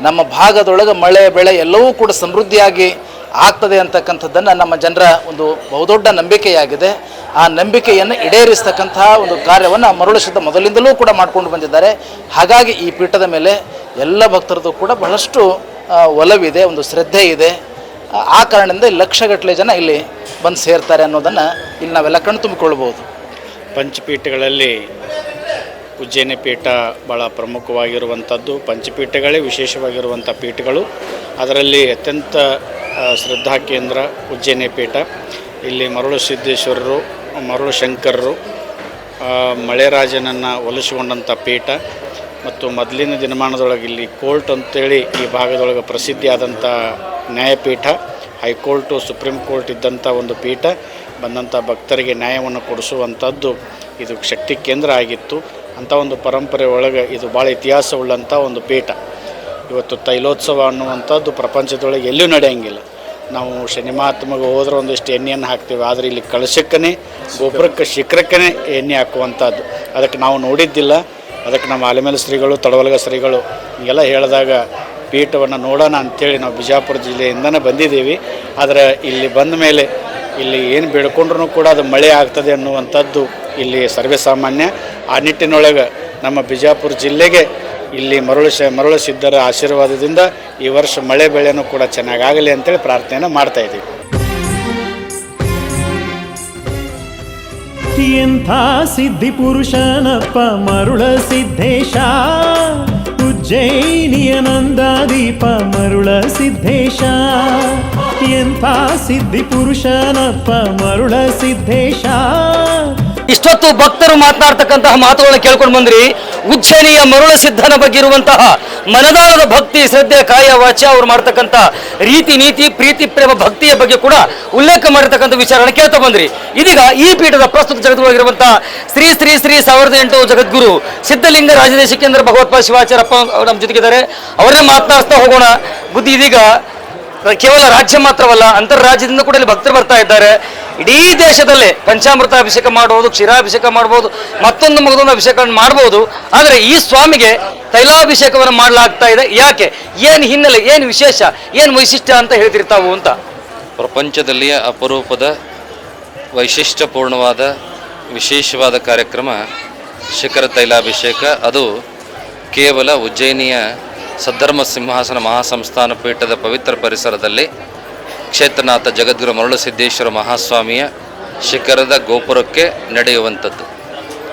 ನಮ್ಮ ಭಾಗದೊಳಗೆ ಮಳೆ ಬೆಳೆ ಎಲ್ಲವೂ ಕೂಡ ಸಮೃದ್ಧಿಯಾಗಿ ಆಗ್ತದೆ ಅಂತಕ್ಕಂಥದ್ದನ್ನು ನಮ್ಮ ಜನರ ಒಂದು ಬಹುದೊಡ್ಡ ನಂಬಿಕೆಯಾಗಿದೆ. ಆ ನಂಬಿಕೆಯನ್ನು ಈಡೇರಿಸ್ತಕ್ಕಂಥ ಒಂದು ಕಾರ್ಯವನ್ನು ಮರುಳ ಸಿದ್ಧ ಮೊದಲಿಂದಲೂ ಕೂಡ ಮಾಡಿಕೊಂಡು ಬಂದಿದ್ದಾರೆ. ಹಾಗಾಗಿ ಈ ಪೀಠದ ಮೇಲೆ ಎಲ್ಲ ಭಕ್ತರದ್ದು ಕೂಡ ಬಹಳಷ್ಟು ಒಲವಿದೆ, ಒಂದು ಶ್ರದ್ಧೆ ಇದೆ. ಆ ಕಾರಣದಿಂದ ಲಕ್ಷಗಟ್ಟಲೆ ಜನ ಇಲ್ಲಿ ಬಂದು ಸೇರ್ತಾರೆ ಅನ್ನೋದನ್ನು ಇಲ್ಲಿ ನಾವೆಲ್ಲ ಕಣ್ಣು ತುಂಬಿಕೊಳ್ಬೋದು. ಪಂಚಪೀಠಗಳಲ್ಲಿ ಉಜ್ಜಯಿನಿ ಪೀಠ ಭಾಳ ಪ್ರಮುಖವಾಗಿರುವಂಥದ್ದು. ಪಂಚಪೀಠಗಳೇ ವಿಶೇಷವಾಗಿರುವಂಥ ಪೀಠಗಳು. ಅದರಲ್ಲಿ ಅತ್ಯಂತ ಶ್ರದ್ಧಾ ಕೇಂದ್ರ ಉಜ್ಜಯಿನಿ ಪೀಠ. ಇಲ್ಲಿ ಮರುಳು ಸಿದ್ದೇಶ್ವರರು, ಮರುಳು ಶಂಕರರು, ಮಳೆರಾಜನನ್ನು ಒಲಿಸಿಕೊಂಡಂಥ ಪೀಠ. ಮತ್ತು ಮೊದಲಿನ ದಿನಮಾನದೊಳಗೆ ಇಲ್ಲಿ ಕೋರ್ಟ್ ಅಂತೇಳಿ ಈ ಭಾಗದೊಳಗೆ ಪ್ರಸಿದ್ಧಿಯಾದಂಥ ನ್ಯಾಯಪೀಠ, ಹೈಕೋರ್ಟು, ಸುಪ್ರೀಂ ಕೋರ್ಟ್ ಇದ್ದಂಥ ಒಂದು ಪೀಠ. ಬಂದಂಥ ಭಕ್ತರಿಗೆ ನ್ಯಾಯವನ್ನು ಕೊಡಿಸುವಂಥದ್ದು ಇದು ಶಕ್ತಿ ಕೇಂದ್ರ ಆಗಿತ್ತು. ಅಂಥ ಒಂದು ಪರಂಪರೆ ಒಳಗೆ ಇದು ಭಾಳ ಇತಿಹಾಸವುಳ್ಳಂಥ ಒಂದು ಪೀಠ. ಇವತ್ತು ತೈಲೋತ್ಸವ ಅನ್ನುವಂಥದ್ದು ಪ್ರಪಂಚದೊಳಗೆ ಎಲ್ಲೂ ನಡೆಯಂಗಿಲ್ಲ. ನಾವು ಶನಿ ಮಹಾತ್ಮಗೆ ಹೋದ್ರೆ ಒಂದಿಷ್ಟು ಎಣ್ಣೆಯನ್ನು ಹಾಕ್ತೀವಿ, ಆದರೆ ಇಲ್ಲಿ ಕಳಶಕ್ಕನೇ ಗೊಬ್ಬರಕ್ಕೆ ಶಿಖರಕ್ಕೇ ಎಣ್ಣೆ ಹಾಕುವಂಥದ್ದು ಅದಕ್ಕೆ ನಾವು ನೋಡಿದ್ದಿಲ್ಲ. ಅದಕ್ಕೆ ನಮ್ಮ ಆಲಿಮೇಲ ಶ್ರೀಗಳು, ತಡವಲಗ ಶ್ರೀಗಳು ಹೀಗೆಲ್ಲ ಹೇಳಿದಾಗ ಪೀಠವನ್ನು ನೋಡೋಣ ಅಂಥೇಳಿ ನಾವು ಬಿಜಾಪುರ ಜಿಲ್ಲೆಯಿಂದನೇ ಬಂದಿದ್ದೀವಿ. ಆದರೆ ಇಲ್ಲಿ ಬಂದ ಮೇಲೆ ಇಲ್ಲಿ ಏನು ಬೇಡ್ಕೊಂಡ್ರೂ ಕೂಡ ಅದು ಮಳೆ ಆಗ್ತದೆ ಅನ್ನುವಂಥದ್ದು ಇಲ್ಲಿ ಸರ್ವೇ ಸಾಮಾನ್ಯ. ಆ ನಿಟ್ಟಿನೊಳಗೆ ನಮ್ಮ ಬಿಜಾಪುರ ಜಿಲ್ಲೆಗೆ ಇಲ್ಲಿ ಮರುಳ ಸಿದ್ಧರ ಆಶೀರ್ವಾದದಿಂದ ಈ ವರ್ಷ ಮಳೆ ಬೆಳೆನೂ ಕೂಡ ಚೆನ್ನಾಗಾಗಲಿ ಅಂತೇಳಿ ಪ್ರಾರ್ಥನೆಯನ್ನು ಮಾಡ್ತಾಯಿದ್ದೀವಿ. ಎಂಥ ಸಿದ್ಧಿ ಪುರುಷನಪ್ಪ ಮರುಳ ಸಿದ್ದೇಶ, ಉಜ್ಜಯಿನಿಯ ನಂದಾದೀಪ ಮರುಳ ಸಿದ್ದೇಶ. ಎಂಥ ಸಿದ್ಧಿ ಪುರುಷನಪ್ಪ ಮರುಳ ಸಿದ್ದೇಶ. ಇಷ್ಟೊತ್ತು ಭಕ್ತರು ಮಾತನಾಡ್ತಕ್ಕಂತಹ ಮಾತುಗಳನ್ನ ಕೇಳ್ಕೊಂಡು ಬಂದ್ರಿ. ಉಜ್ಜಯಿನಿಯ ಮರುಳ ಸಿದ್ಧನ ಬಗ್ಗೆ ಇರುವಂತಹ ಮನದಾಳದ ಭಕ್ತಿ, ಶ್ರದ್ಧೆ, ಕಾಯ ವಾಚ ಅವ್ರು ಮಾಡ್ತಕ್ಕಂಥ ರೀತಿ ನೀತಿ, ಪ್ರೀತಿ ಪ್ರೇಮ, ಭಕ್ತಿಯ ಬಗ್ಗೆ ಕೂಡ ಉಲ್ಲೇಖ ಮಾಡಿರ್ತಕ್ಕಂಥ ವಿಚಾರನ ಕೇಳ್ತಾ ಬಂದ್ರಿ. ಇದೀಗ ಈ ಪೀಠದ ಪ್ರಸ್ತುತ ಜಗದ್ಗುರುವಾಗಿರುವಂತಹ ಶ್ರೀ ಶ್ರೀ ಶ್ರೀ 1008 ಜಗದ್ಗುರು ಸಿದ್ಧಲಿಂಗ ರಾಜದೇಶಿಕೇಂದ್ರ ಭಗವತ್ಪಾದ ಶಿವಾಚಾರ್ಯಪ್ಪ ನಮ್ಮ ಜೊತೆಗಿದ್ದಾರೆ. ಅವರೇ ಮಾತನಾಡ್ತಾ ಹೋಗೋಣ. ಬುದ್ಧಿ ಇದೀಗ ಕೇವಲ ರಾಜ್ಯ ಮಾತ್ರವಲ್ಲ, ಅಂತರ್ರಾಜ್ಯದಿಂದ ಕೂಡ ಇಲ್ಲಿ ಭಕ್ತರು ಬರ್ತಾ ಇದ್ದಾರೆ. ಇಡೀ ದೇಶದಲ್ಲೇ ಪಂಚಾಮೃತ ಅಭಿಷೇಕ ಮಾಡ್ಬೋದು, ಕ್ಷೀರಾಭಿಷೇಕ ಮಾಡ್ಬೋದು, ಮತ್ತೊಂದು ಅಭಿಷೇಕವನ್ನು ಮಾಡ್ಬೋದು. ಆದರೆ ಈ ಸ್ವಾಮಿಗೆ ತೈಲಾಭಿಷೇಕವನ್ನು ಮಾಡಲಾಗ್ತಾ ಇದೆ. ಯಾಕೆ, ಏನು ಹಿನ್ನೆಲೆ, ಏನು ವಿಶೇಷ, ಏನು ವೈಶಿಷ್ಟ್ಯ ಅಂತ ಹೇಳ್ತಿರ್ತಾವು ಅಂತ. ಪ್ರಪಂಚದಲ್ಲಿಯ ಅಪರೂಪದ ವೈಶಿಷ್ಟ್ಯಪೂರ್ಣವಾದ ವಿಶೇಷವಾದ ಕಾರ್ಯಕ್ರಮ ಶಿಖರ ತೈಲಾಭಿಷೇಕ. ಅದು ಕೇವಲ ಉಜ್ಜಯಿನಿಯ ಸದ್ಧರ್ಮ ಸಿಂಹಾಸನ ಮಹಾಸಂಸ್ಥಾನ ಪೀಠದ ಪವಿತ್ರ ಪರಿಸರದಲ್ಲಿ ಕ್ಷೇತ್ರನಾಥ ಜಗದ್ಗುರು ಮರುಳ ಸಿದ್ದೇಶ್ವರ ಮಹಾಸ್ವಾಮಿಯ ಶಿಖರದ ಗೋಪುರಕ್ಕೆ ನಡೆಯುವಂಥದ್ದು.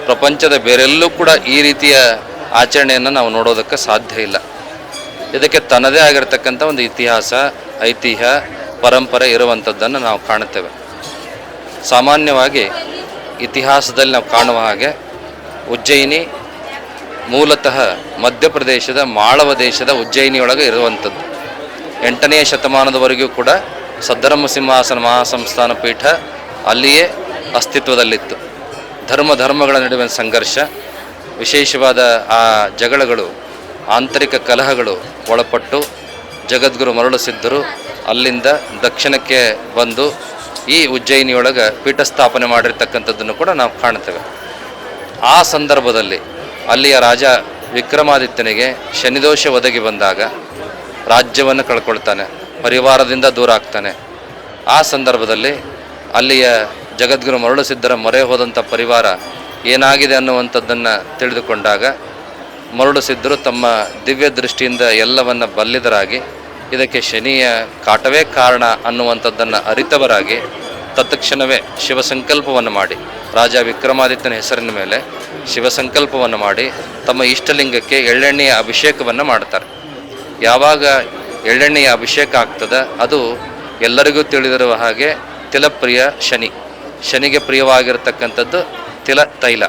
ಪ್ರಪಂಚದ ಬೇರೆಲ್ಲೂ ಕೂಡ ಈ ರೀತಿಯ ಆಚರಣೆಯನ್ನು ನಾವು ನೋಡೋದಕ್ಕೆ ಸಾಧ್ಯ ಇಲ್ಲ. ಇದಕ್ಕೆ ತನ್ನದೇ ಆಗಿರತಕ್ಕಂಥ ಒಂದು ಇತಿಹಾಸ, ಐತಿಹ್ಯ, ಪರಂಪರೆ ಇರುವಂಥದ್ದನ್ನು ನಾವು ಕಾಣುತ್ತೇವೆ. ಸಾಮಾನ್ಯವಾಗಿ ಇತಿಹಾಸದಲ್ಲಿ ನಾವು ಕಾಣುವ ಹಾಗೆ ಉಜ್ಜಯಿನಿ ಮೂಲತಃ ಮಧ್ಯಪ್ರದೇಶದ ಮಾಳವ ದೇಶದ ಉಜ್ಜಯಿನಿಯೊಳಗೆ ಇರುವಂಥದ್ದು. 8ನೇ ಶತಮಾನದವರೆಗೂ ಕೂಡ ಸದ್ಧರ್ಮ ಸಿಂಹಾಸನ ಮಹಾಸಂಸ್ಥಾನ ಪೀಠ ಅಲ್ಲಿಯೇ ಅಸ್ತಿತ್ವದಲ್ಲಿತ್ತು. ಧರ್ಮಗಳ ನಡುವಿನ ಸಂಘರ್ಷ, ವಿಶೇಷವಾದ ಆ ಜಗಳಗಳು, ಆಂತರಿಕ ಕಲಹಗಳು ಒಳಪಟ್ಟು ಜಗದ್ಗುರು ಮರುಳ ಸಿದ್ಧರು ಅಲ್ಲಿಂದ ದಕ್ಷಿಣಕ್ಕೆ ಬಂದು ಈ ಉಜ್ಜಯಿನಿಯೊಳಗೆ ಪೀಠ ಸ್ಥಾಪನೆ ಮಾಡಿರ್ತಕ್ಕಂಥದ್ದನ್ನು ಕೂಡ ನಾವು ಕಾಣ್ತೇವೆ. ಆ ಸಂದರ್ಭದಲ್ಲಿ ಅಲ್ಲಿಯ ರಾಜ ವಿಕ್ರಮಾದಿತ್ಯನಿಗೆ ಶನಿದೋಷ ಒದಗಿ ಬಂದಾಗ ರಾಜ್ಯವನ್ನು ಕಳ್ಕೊಳ್ತಾನೆ, ಪರಿವಾರದಿಂದ ದೂರ ಆಗ್ತಾನೆ. ಆ ಸಂದರ್ಭದಲ್ಲಿ ಅಲ್ಲಿಯ ಜಗದ್ಗುರು ಮರುಳ ಸಿದ್ಧರ ಮೊರೆ ಹೋದಂಥ ಪರಿವಾರ ಏನಾಗಿದೆ ಅನ್ನುವಂಥದ್ದನ್ನು ತಿಳಿದುಕೊಂಡಾಗ ಮರುಳ ಸಿದ್ಧರು ತಮ್ಮ ದಿವ್ಯ ದೃಷ್ಟಿಯಿಂದ ಎಲ್ಲವನ್ನು ಬಲ್ಲಿದರಾಗಿ ಇದಕ್ಕೆ ಶನಿಯ ಕಾಟವೇ ಕಾರಣ ಅನ್ನುವಂಥದ್ದನ್ನು ಅರಿತವರಾಗಿ ತತ್ಕ್ಷಣವೇ ಶಿವಸಂಕಲ್ಪವನ್ನು ಮಾಡಿ, ರಾಜ ವಿಕ್ರಮಾದಿತ್ಯನ ಹೆಸರಿನ ಮೇಲೆ ಶಿವಸಂಕಲ್ಪವನ್ನು ಮಾಡಿ ತಮ್ಮ ಇಷ್ಟಲಿಂಗಕ್ಕೆ ಎಳ್ಳೆಣ್ಣೆಯ ಅಭಿಷೇಕವನ್ನು ಮಾಡ್ತಾರೆ. ಯಾವಾಗ ಎಳ್ಳೆಣ್ಣೆಯ ಅಭಿಷೇಕ ಆಗ್ತದೆ ಅದು ಎಲ್ಲರಿಗೂ ತಿಳಿದಿರುವ ಹಾಗೆ ತಿಲಪ್ರಿಯ ಶನಿ, ಶನಿಗೆ ಪ್ರಿಯವಾಗಿರ್ತಕ್ಕಂಥದ್ದು ತೈಲ.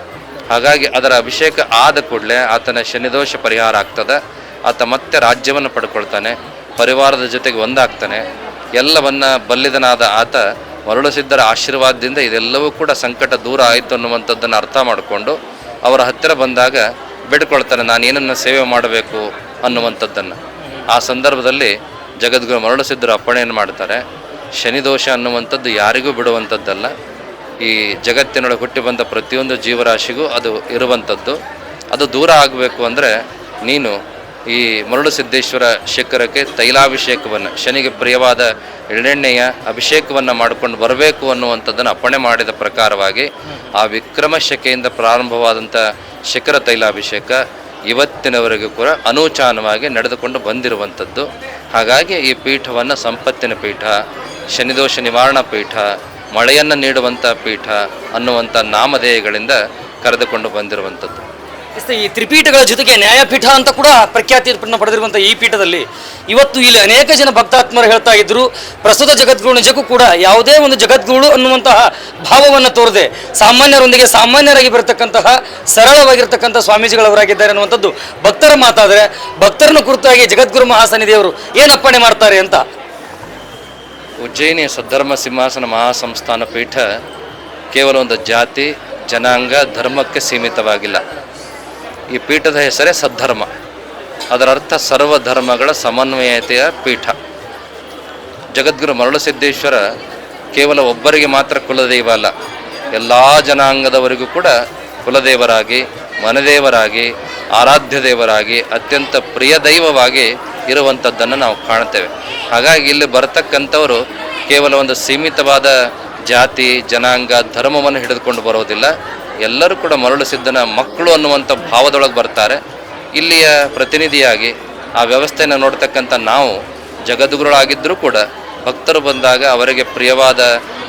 ಹಾಗಾಗಿ ಅದರ ಅಭಿಷೇಕ ಆದ ಕೂಡಲೇ ಆತನ ಶನಿದೋಷ ಪರಿಹಾರ ಆಗ್ತದೆ. ಆತ ಮತ್ತೆ ರಾಜ್ಯವನ್ನು ಪಡ್ಕೊಳ್ತಾನೆ, ಪರಿವಾರದ ಜೊತೆಗೆ ಒಂದಾಗ್ತಾನೆ. ಎಲ್ಲವನ್ನ ಬಲ್ಲಿದನಾದ ಆತ ಮರಳುಸಿದ್ಧರ ಆಶೀರ್ವಾದದಿಂದ ಇದೆಲ್ಲವೂ ಕೂಡ ಸಂಕಟ ದೂರ ಆಯಿತು ಅನ್ನುವಂಥದ್ದನ್ನು ಅರ್ಥ ಮಾಡಿಕೊಂಡು ಅವರ ಹತ್ತಿರ ಬಂದಾಗ ಬೇಡ್ಕೊಳ್ತಾನೆ, ನಾನು ಏನನ್ನು ಸೇವೆ ಮಾಡಬೇಕು ಅನ್ನುವಂಥದ್ದನ್ನು. ಆ ಸಂದರ್ಭದಲ್ಲಿ ಜಗದ್ಗುರು ಮರಳುಸಿದ್ಧರು ಅಪ್ಪಣೆಯನ್ನು ಮಾಡ್ತಾರೆ. ಶನಿದೋಷ ಅನ್ನುವಂಥದ್ದು ಯಾರಿಗೂ ಬಿಡುವಂಥದ್ದಲ್ಲ. ಈ ಜಗತ್ತಿನೊಳಗೆ ಹುಟ್ಟಿ ಬಂದ ಪ್ರತಿಯೊಂದು ಜೀವರಾಶಿಗೂ ಅದು ಇರುವಂಥದ್ದು. ಅದು ದೂರ ಆಗಬೇಕು ಅಂದರೆ ನೀನು ಈ ಮರಳುಸಿದ್ದೇಶ್ವರ ಶಿಖರಕ್ಕೆ ತೈಲಾಭಿಷೇಕವನ್ನು, ಶನಿಗೆ ಪ್ರಿಯವಾದ ಎಳ್ಳೆಣ್ಣೆಯ ಅಭಿಷೇಕವನ್ನು ಮಾಡಿಕೊಂಡು ಬರಬೇಕು ಅನ್ನುವಂಥದ್ದನ್ನು ಅಪ್ಪಣೆ ಮಾಡಿದ ಪ್ರಕಾರವಾಗಿ ಆ ವಿಕ್ರಮ ಶಕೆಯಿಂದ ಪ್ರಾರಂಭವಾದಂಥ ಶಿಖರ ತೈಲಾಭಿಷೇಕ ಇವತ್ತಿನವರೆಗೂ ಕೂಡ ಅನೂಚಾನವಾಗಿ ನಡೆದುಕೊಂಡು ಬಂದಿರುವಂಥದ್ದು. ಹಾಗಾಗಿ ಈ ಪೀಠವನ್ನು ಸಂಪತ್ತಿನ ಪೀಠ, ಶನಿದೋಷ ನಿವಾರಣಾ ಪೀಠ, ಮಳೆಯನ್ನು ನೀಡುವಂಥ ಪೀಠ ಅನ್ನುವಂಥ ನಾಮಧೇಯಗಳಿಂದ ಕರೆದುಕೊಂಡು ಬಂದಿರುವಂಥದ್ದು. ಈ ತ್ರಿಪೀಠಗಳ ಜೊತೆಗೆ ನ್ಯಾಯಪೀಠ ಅಂತ ಕೂಡ ಪ್ರಖ್ಯಾತಿಯನ್ನು ಪಡೆದಿರುವಂಥ ಈ ಪೀಠದಲ್ಲಿ ಇವತ್ತು ಇಲ್ಲಿ ಅನೇಕ ಜನ ಭಕ್ತಾತ್ಮರು ಹೇಳ್ತಾ ಇದ್ರು, ಪ್ರಸ್ತುತ ಜಗದ್ಗುರು ನಿಜಕ್ಕೂ ಕೂಡ ಯಾವುದೇ ಒಂದು ಜಗದ್ಗುರು ಅನ್ನುವಂತಹ ಭಾವವನ್ನು ತೋರದೆ ಸಾಮಾನ್ಯರೊಂದಿಗೆ ಸಾಮಾನ್ಯರಾಗಿ ಬರತಕ್ಕಂತಹ ಸರಳವಾಗಿರ್ತಕ್ಕಂಥ ಸ್ವಾಮೀಜಿಗಳವರಾಗಿದ್ದಾರೆ ಅನ್ನುವಂಥದ್ದು ಭಕ್ತರ ಮಾತಾದರೆ, ಭಕ್ತರನ್ನು ಕುರಿತಾಗಿ ಜಗದ್ಗುರು ಮಹಾಸನ್ನಿಧಿಯವರು ಏನು ಅಪ್ಪಣೆ ಮಾಡ್ತಾರೆ ಅಂತ. ಉಜ್ಜಯಿನಿಯ ಸದ್ಧರ್ಮ ಸಿಂಹಾಸನ ಮಹಾಸಂಸ್ಥಾನ ಪೀಠ ಕೇವಲ ಒಂದು ಜಾತಿ, ಜನಾಂಗ, ಧರ್ಮಕ್ಕೆ ಸೀಮಿತವಾಗಿಲ್ಲ. ಈ ಪೀಠದ ಹೆಸರೇ ಸದ್ಧರ್ಮ. ಅದರ ಅರ್ಥ ಸರ್ವಧರ್ಮಗಳ ಸಮನ್ವಯತೆಯ ಪೀಠ. ಜಗದ್ಗುರು ಮರಳುಸಿದ್ದೇಶ್ವರ ಕೇವಲ ಒಬ್ಬರಿಗೆ ಮಾತ್ರ ಕುಲದೈವ ಅಲ್ಲ, ಎಲ್ಲ ಜನಾಂಗದವರಿಗೂ ಕೂಡ ಕುಲದೇವರಾಗಿ, ಮನದೇವರಾಗಿ, ಆರಾಧ್ಯ ದೇವರಾಗಿ, ಅತ್ಯಂತ ಪ್ರಿಯ ದೈವವಾಗಿ ಇರುವಂಥದ್ದನ್ನು ನಾವು ಕಾಣ್ತೇವೆ. ಹಾಗಾಗಿ ಇಲ್ಲಿ ಬರತಕ್ಕಂಥವರು ಕೇವಲ ಒಂದು ಸೀಮಿತವಾದ ಜಾತಿ, ಜನಾಂಗ, ಧರ್ಮವನ್ನು ಹಿಡಿದುಕೊಂಡು ಬರೋದಿಲ್ಲ. ಎಲ್ಲರೂ ಕೂಡ ಮರಳುಸಿದ್ದನ ಮಕ್ಕಳು ಅನ್ನುವಂಥ ಭಾವದೊಳಗೆ ಬರ್ತಾರೆ. ಇಲ್ಲಿಯ ಪ್ರತಿನಿಧಿಯಾಗಿ ಆ ವ್ಯವಸ್ಥೆಯನ್ನು ನೋಡ್ತಕ್ಕಂಥ ನಾವು ಜಗದ್ಗುರುಗಳಾಗಿದ್ದರೂ ಕೂಡ ಭಕ್ತರು ಬಂದಾಗ ಅವರಿಗೆ ಪ್ರಿಯವಾದ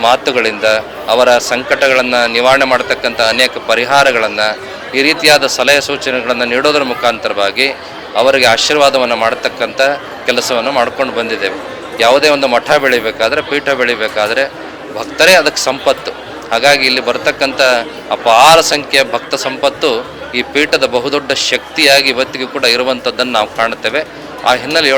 ಮಾತುಗಳಿಂದ ಅವರ ಸಂಕಟಗಳನ್ನು ನಿವಾರಣೆ ಮಾಡತಕ್ಕಂಥ ಅನೇಕ ಪರಿಹಾರಗಳನ್ನು, ಈ ರೀತಿಯಾದ ಸಲಹೆ ಸೂಚನೆಗಳನ್ನು ನೀಡೋದರ ಮುಖಾಂತರವಾಗಿ ಅವರಿಗೆ ಆಶೀರ್ವಾದವನ್ನು ಮಾಡತಕ್ಕಂಥ ಕೆಲಸವನ್ನು ಮಾಡ್ಕೊಂಡು ಬಂದಿದ್ದೇವೆ. ಯಾವುದೇ ಒಂದು ಮಠ ಬೆಳಿಬೇಕಾದ್ರೆ, ಪೀಠ ಬೆಳಿಬೇಕಾದ್ರೆ ಭಕ್ತರೇ ಅದಕ್ಕೆ ಸಂಪತ್ತು. ಹಾಗಾಗಿ ಇಲ್ಲಿ ಬರ್ತಕ್ಕಂಥ ಅಪಾರ ಸಂಖ್ಯೆಯ ಭಕ್ತ ಸಂಪತ್ತು ಈ ಪೀಠದ ಬಹುದೊಡ್ಡ ಶಕ್ತಿಯಾಗಿ ಇವತ್ತಿಗೂ ಕೂಡ ಇರುವಂಥದ್ದನ್ನು ನಾವು ಕಾಣ್ತೇವೆ. ಆ ಹಿನ್ನೆಲೆಯೊಳಗೆ